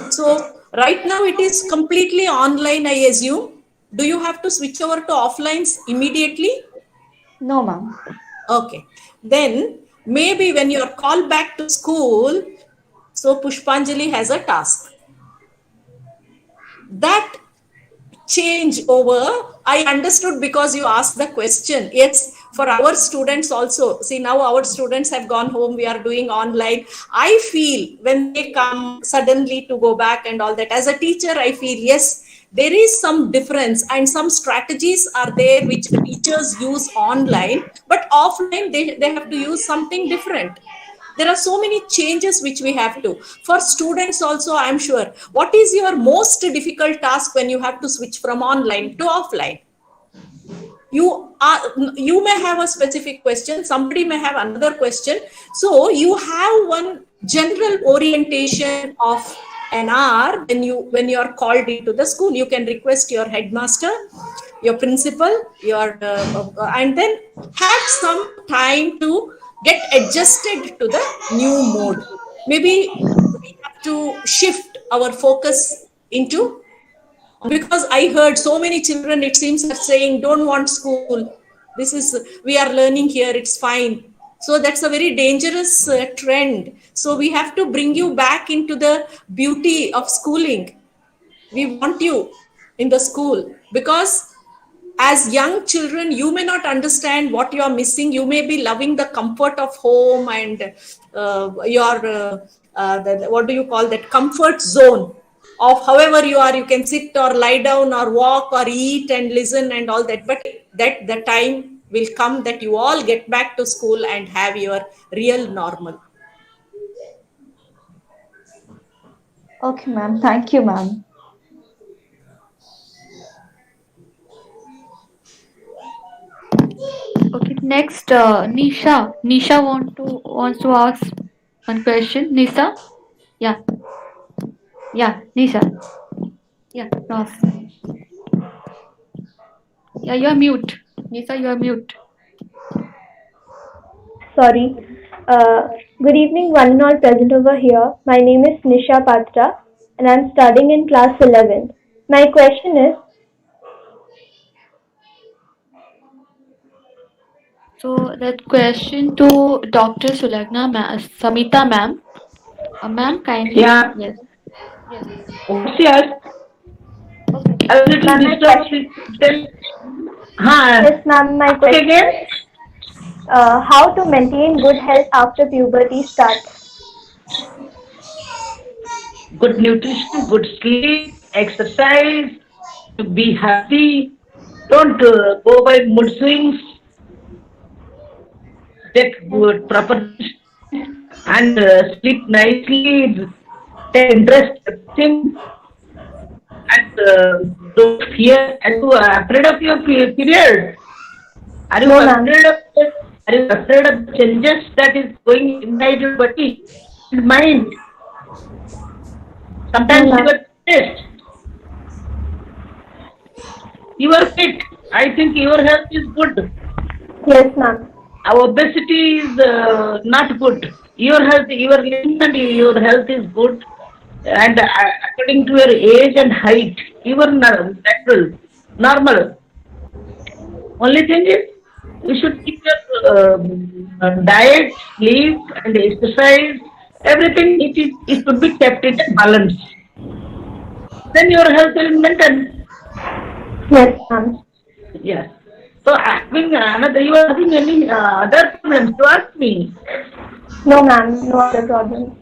So right now it is completely online, I assume. Do you have to switch over to offlines immediately? No, ma'am. Okay. Then maybe when you are called back to school, so Pushpanjali has a task. That change over, I understood because you asked the question. Yes, for our students also. See, now our students have gone home, we are doing online. I feel when they come suddenly to go back and all that, as a teacher, I feel yes, there is some difference and some strategies are there which teachers use online, but offline they have to use something different. There are so many changes which we have to. For students also, I'm sure. What is your most difficult task when you have to switch from online to offline? You may have a specific question, somebody may have another question. So you have one general orientation of an hour when you are called into the school. You can request your headmaster, your principal, your and then have some time to get adjusted to the new mode. Maybe we have to shift our focus into, because I heard so many children, it seems, are saying don't want school, this is, we are learning here, it's fine. So that's a very dangerous trend. So we have to bring you back into the beauty of schooling. We want you in the school, because as young children you may not understand what you are missing. You may be loving the comfort of home and what do you call that, comfort zone of however you are, you can sit or lie down or walk or eat and listen and all that. But that the time will come that you all get back to school and have your real normal. Okay, ma'am. Thank you, ma'am. Okay, next, Nisha. Nisha wants to ask one question. Nisha? Yeah. Yeah, Nisha. Yeah, ask. Yeah, you are mute. Nisha, you are mute. Sorry. Good evening, one and all present over here. My name is Nisha Patra, and I'm studying in class 11. My question is, So that question to Dr. Samita ma'am. Ma'am, kindly. Yeah. Yes. Yes. What's yours? Okay. I was a little Ma'am, my disturbed. question. Tell. Huh. Yes, ma'am. My Okay, question again. is, how to maintain good health after puberty starts? Good nutrition, good sleep, exercise, to be happy. Don't go by mood swings. Take good proper nourishment and sleep nicely. Take interest in everything and don't fear. Are you afraid of your period? Are you No, ma'am. afraid of Are you afraid of the changes that is going inside your body and mind? No, Sometimes you ma'am. are stressed. You are fit. I think your health is good. Yes, ma'am. Our obesity is not good. Your health, you are living and your health is good. And according to your age and height, you are natural, normal. Only thing is, you should keep your diet, sleep, and exercise. Everything it should be kept in a balance. Then your health will maintain. Yes, ma'am. Yes. So having another, you are having any other problems? You ask me. No, ma'am. No other problems.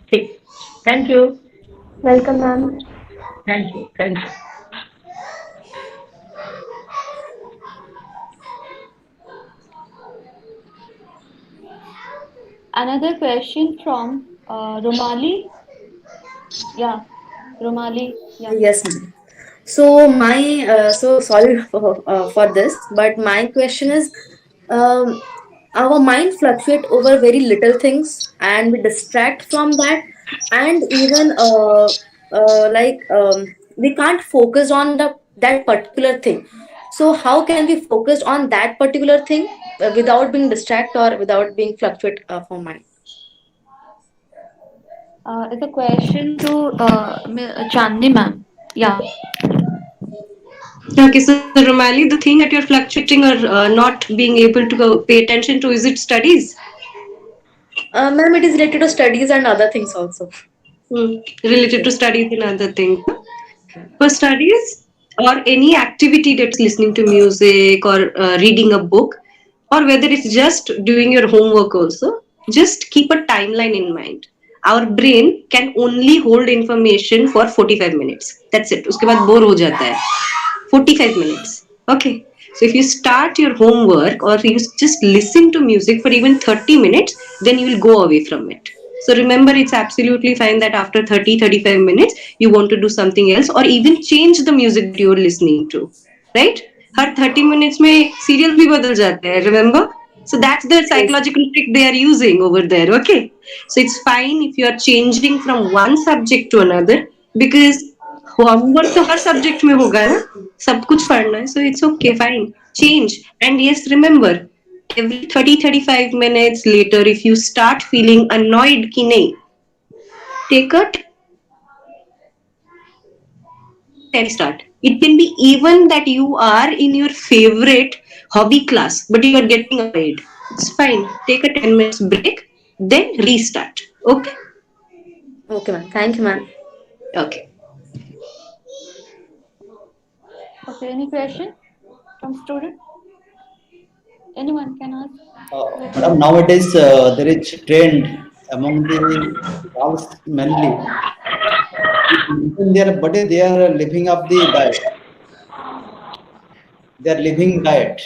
Okay. Thank you. Welcome, ma'am. Thank you. Thank you. Another question from Romali. Yeah. Romali. Yeah. Yes, ma'am. So my so sorry for this, but my question is, um, our mind fluctuate over very little things, and we distract from that, and even we can't focus on the that particular thing. So how can we focus on that particular thing without being distracted or without being fluctuate for mind? It's a question to Chandni ma'am. Yeah. Okay, so Romali, the thing that you're fluctuating or not being able to go pay attention to, is it studies? Ma'am, it is related to studies and other things also. Related to studies and other things. For studies or any activity that's listening to music or reading a book, or whether it's just doing your homework also, just keep a timeline in mind. Our brain can only hold information for 45 minutes. That's it. उसके बाद bore हो जाता है. 45 minutes. Okay. So if you start your homework or you just listen to music for even 30 minutes, then you will go away from it. So remember, it's absolutely fine that after 30-35 minutes, you want to do something else or even change the music that you're listening to. Right? Her 30 minutes में serials भी बदल जाते हैं, remember? So that's the Yes. psychological trick they are using over there. Okay. So it's fine if you are changing from one subject to another, because homework तो हर subject में होगा ना, सब कुछ पढ़ना है, so it's okay, fine, change. And yes, remember, every 30-35 minutes later, if you start feeling annoyed कि नहीं, take a 10-minute break, then restart. It can be even that you are in your favorite hobby class but you are getting annoyed. It's fine, take a 10 minutes break, then restart. Okay. Okay, ma'am. Thank you, ma'am. Okay. Okay. Any question from student? Anyone can ask. Let me Madam, know. nowadays there is trend among the girls mainly. In their body, they are living up the diet. They are living diet.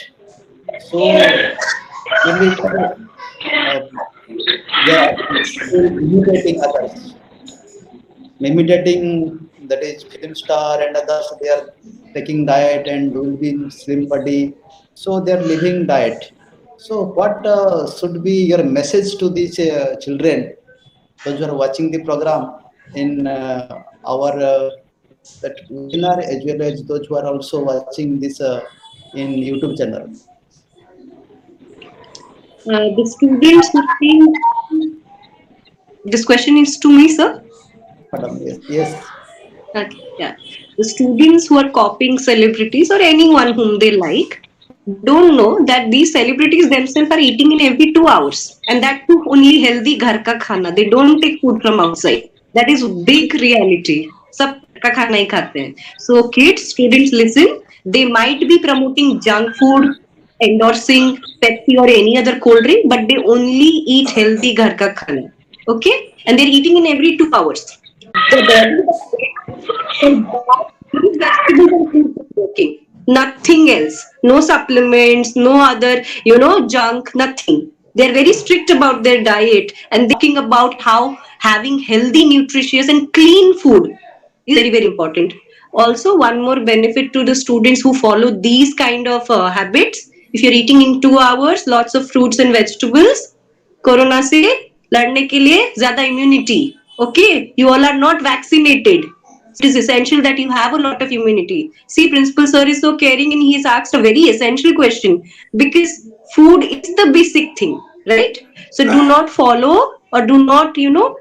So mainly uh, they are imitating others, imitating, that is film star and others. They are taking diet and will be in slim body, so they are living diet. So what should be your message to these children, those who are watching the program in our that webinar, as well as those who are also watching this in YouTube channel? The students who think, this question is to me, sir. Yes, madam. Yes, yes. Okay, yeah. The students who are copying celebrities or anyone whom they like, don't know that these celebrities themselves are eating in every 2 hours, and that too only healthy ghar ka khana. They don't take food from outside. That is big reality. Sab ghar ka khana hi khate hain. So kids, students, listen. They might be promoting junk food, endorsing Pepsi or any other cold drink, but they only eat healthy ghar ka khana. Okay, and they're eating in every 2 hours. The body and that fruit, vegetables and fruits is working. Nothing else. No supplements, no other, junk, nothing. They're very strict about their diet and they're talking about how having healthy, nutritious, and clean food is very, very important. Also, one more benefit to the students who follow these kind of habits. If you're eating in 2 hours, lots of fruits and vegetables, corona से लड़ने के लिए ज्यादा immunity. Okay, you all are not vaccinated. It is essential that you have a lot of immunity. See, principal sir is so caring and he has asked a very essential question, because food is the basic thing, right? So do not follow, or do not,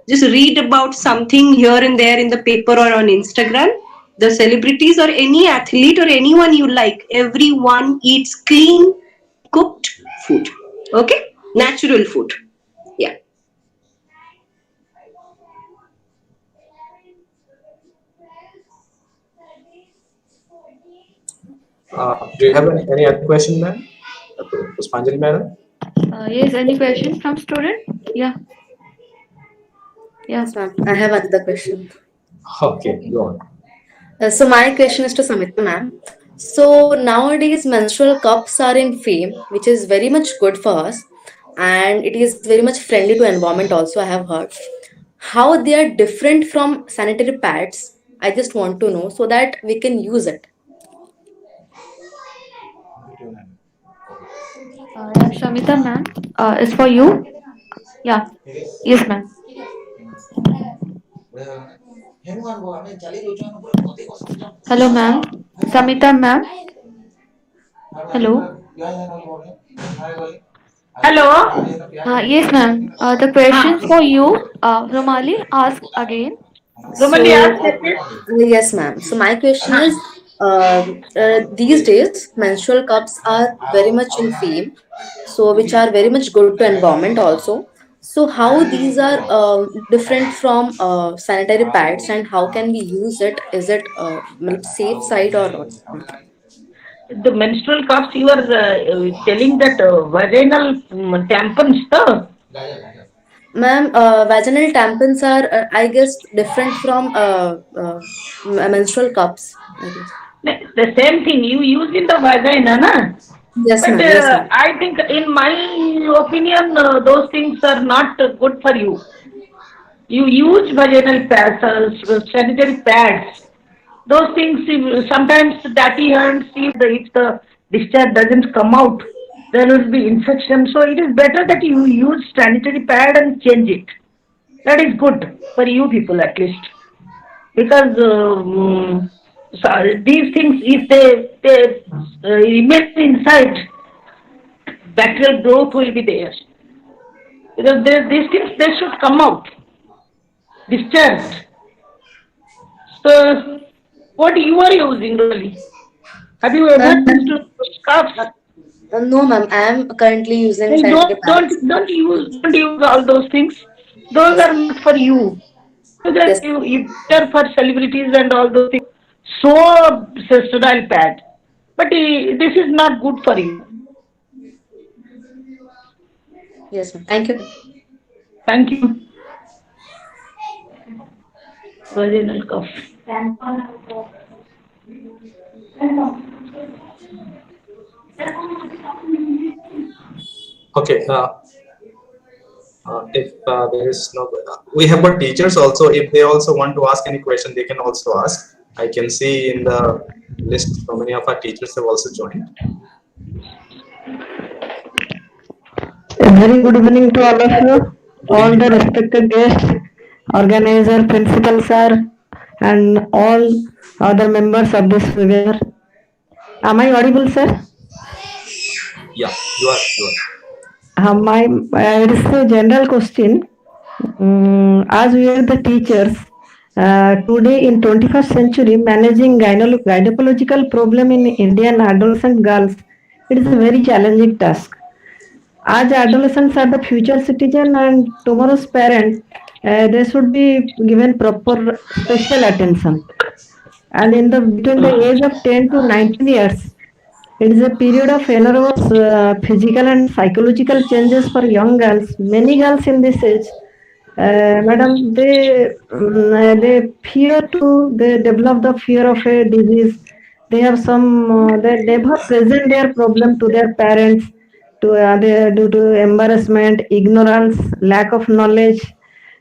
just read about something here and there in the paper or on Instagram. The celebrities or any athlete or anyone you like, everyone eats clean and cooked food. Okay, natural food. Yeah. Do you have any other question, ma'am? Puspanjali, madam? Yes, any question from student? Yeah. Yes, ma'am. I have another question. Okay, go on. So my question is to Samita, ma'am. So nowadays menstrual cups are in fame, which is very much good for us, and it is very much friendly to environment also. I have heard how they are different from sanitary pads. I just want to know so that we can use it. Yeah, Shamita ma'am, is for you. Yeah. Yes, ma'am. Hello, ma'am. Samita ma'am. Hello. Hello. Yes, ma'am. The questions for you, Romali, ask again. Romali, ask So, it. yes, ma'am. So, my question is these days, menstrual cups are very much in fame, so which are very much good to environment also. So, how these are different from sanitary pads, and how can we use it? Is it safe side or not? The menstrual cups, you are telling that vaginal tampons, huh? Ma'am, vaginal tampons are, I guess, different from menstrual cups, I guess. The same thing you use in the vagina, na? Yes, But ma'am. Yes, ma'am. I think, in my opinion, those things are not good for you. You use vaginal pads, sanitary pads. Those things, sometimes dirty hands, if the discharge doesn't come out, there will be infection. So it is better that you use sanitary pad and change it. That is good for you people at least, because so these things, if they remain inside, bacterial growth will be there. Because these things, they should come out, discharged. So what you are using really? Have you ever used scarves? No, ma'am. I am currently using Then sanitary pads. don't use all those things. Those are not for you. So that Yes. you better for celebrities and all those things. So sterile pad, but this is not good for you. Yes, ma'am. Thank you. Thank you. Vaginal cough. Okay. If there is no, we have got teachers also. If they also want to ask any question, they can also ask. I can see in the list so many of our teachers have also joined. A very good evening to all of you, Good all evening, the ma'am. respected guests, organizer, principal sir, and all other members of this webinar. Am I audible, sir? Yeah, you are. You are. It is a general question. As we are the teachers, today in 21st century, managing gynecological problem in Indian adolescent girls it is a very challenging task. As adolescents are the future citizen and tomorrow's parent, they should be given proper special attention. And in the between the age of 10 to 19 years, it is a period of enormous physical and psychological changes for young girls. Many girls in this age, madam, they fear to they develop the fear of a disease. They have some they never present their problem to their parents due to embarrassment, ignorance, lack of knowledge,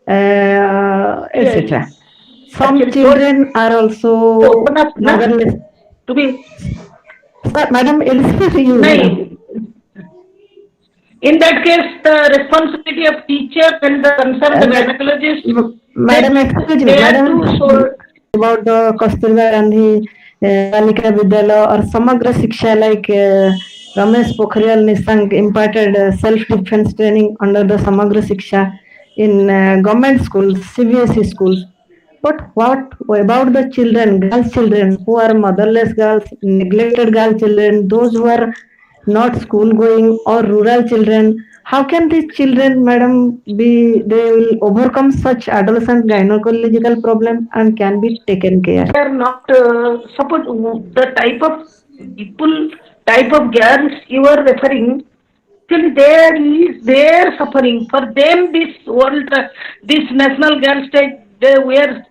Yes. etc. Some Actually, those children are also open up, na? motherless. To be Sir, madam, it is for you, madam. nahi. In that case, the responsibility of teacher and the concerned gynecologist, Madam, excuse me, they have madam, to show. about the Kasturba Gandhi Balika Vidyalaya or Samagra Shiksha like Ramesh Pokhriyal Nishank imparted self-defense training under the Samagra Shiksha in government schools, CBSE schools. But what about the children, girls children who are motherless girls, neglected girl children, those who are not school going or rural children? How can these children, madam, they will overcome such adolescent gynecological problem and can be taken care? They are not suppose the type of people, type of girls you are referring. Actually, there is their suffering. For them, this world, this National Girls' Day, they were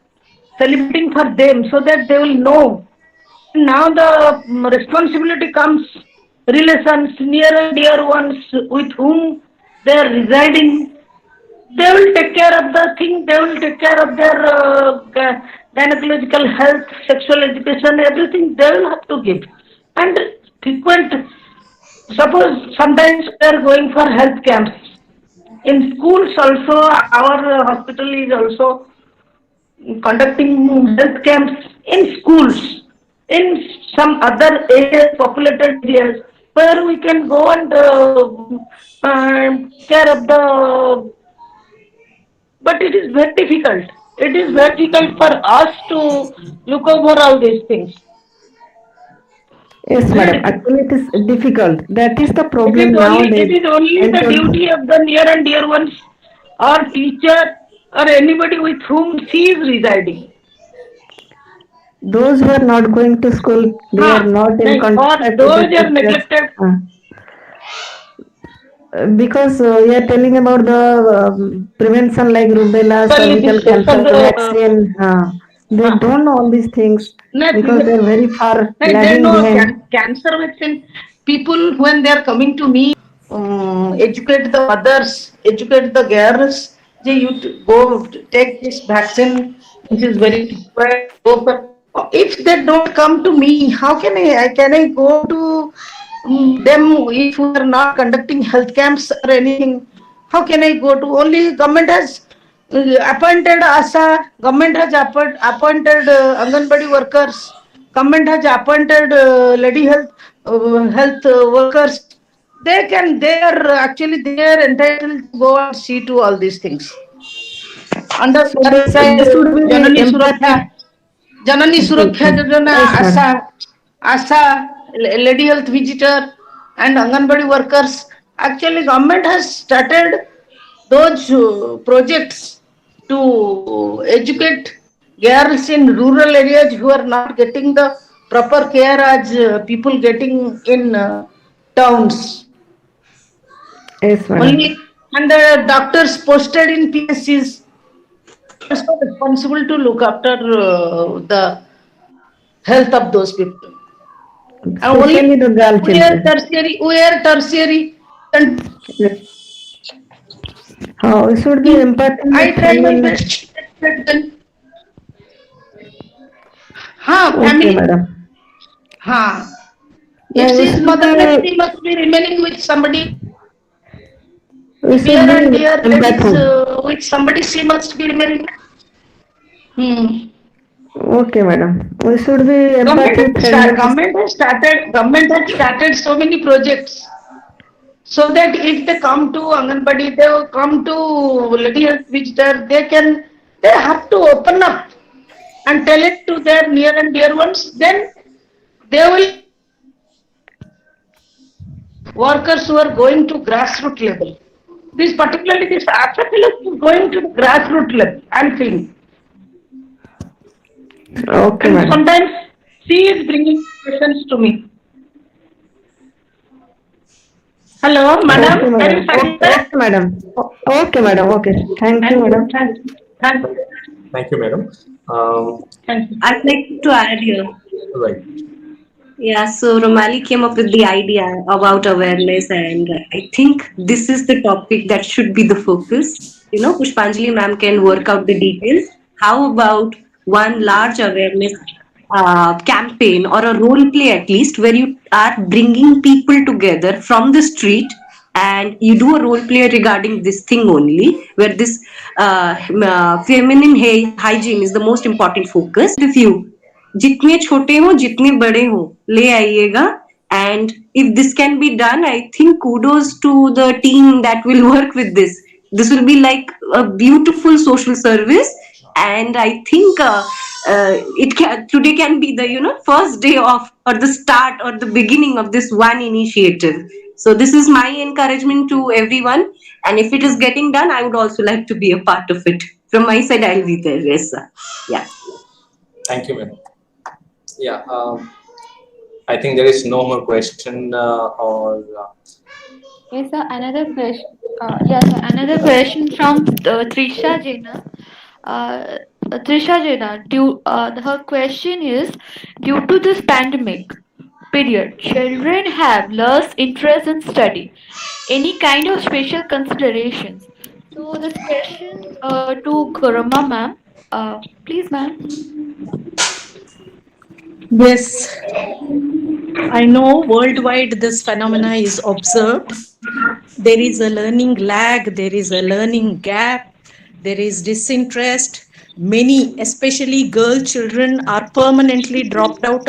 celebrating for them so that they will know. Now the responsibility comes relations, near and dear ones with whom they are residing. They will take care of the thing. They will take care of their gynecological health, sexual education, everything. They will have to give. And frequent. Suppose sometimes we are going for health camps. In schools also, our hospital is also conducting health camps in schools, in some other areas, populated areas, where we can go and care of the. But it is very difficult. It is very difficult for us to look over all these things. Yes, Very madam. difficult. Actually, it is difficult. That is the It is problem only nowadays. it is only And the duty of the near and dear ones, or teacher, or anybody with whom she is residing. those who are not going to school, they are Huh. not in Or contact with those the are teachers. neglected. Because we are telling about the prevention like rubella, Particularly cervical this cancer uh, vaccine. They huh. don't know all these things No, because they are very far they lagging know behind. cancer vaccine. People when they are coming to me, educate the mothers, educate the girls. They you go take this vaccine. This is very required. Go for. If they don't come to me, how can I go to them if we are not conducting health camps or anything? How can I go to? Only government has appointed ASA, government has appointed Anganwadi workers, government has appointed lady health workers. They are actually they are entitled to go and see to all these things. Under So inside they should be empathic. Janani Suraksha Yojana, Yes, madam. ASA, lady health visitor, and Anganwadi workers. Actually, government has started those projects to educate girls in rural areas who are not getting the proper care as people getting in towns. Yes, madam. Only and the doctors posted in PSCs also responsible to look after the health of those people. And Especially only the girl children. we are tertiary, and Yes. We should be empathic I with try my family. best. Then, हाँ, Okay, family. madam. हाँ. If Yeah, she is motherless, she must be remaining with somebody. we Dear should be and dear ladies, empathic. with somebody she must be remaining. Hmm. Okay, madam. We should be empathic with families. Government has started so many projects. So that if they come to Anganwadi, they will come to lady health visitor, they have to open up and tell it to their near and dear ones, then they will workers who are going to grassroots level. This particularly this AFFLS is going to the grassroots level and feeling. Okay, And madam. sometimes she is bringing questions to me. Hello, madam. Okay, Are you madam. satisfied? Okay, madam. Okay, madam. Okay. Thank you, Thank you. madam. Thank you. Thank you. Thank you, madam. Thank you. I'd like to add here. Right. Yeah, so Romali came up with the idea about awareness, and I think this is the topic that should be the focus. Pushpanjali ma'am can work out the details. How about one large awareness campaign or a role play at least, where you are bringing people together from the street and you do a role play regarding this thing only, where this feminine hygiene is the most important focus. With you, जितने छोटे हो जितने बड़े हो ले आइएगा, and if this can be done, I think kudos to the team that will work with this will be like a beautiful social service, and I think today can be the first day of or the start or the beginning of this one initiative. So this is my encouragement to everyone, and if it is getting done, I would also like to be a part of it. From my side, I'll be there. Yes, sir. Yeah. Thank you, madam. Yeah. I think there is no more question or. Yes, sir. Another question. Yes, sir. Another question from Trisha Jena. Uh, Trisha Jena, her question is, due to this pandemic period, children have less interest in study. Any kind of special considerations? So this question to Garama ma'am. Please, ma'am. Yes, I know worldwide this phenomena is observed. There is a learning lag, there is a learning gap, there is disinterest. Many, especially girl children, are permanently dropped out of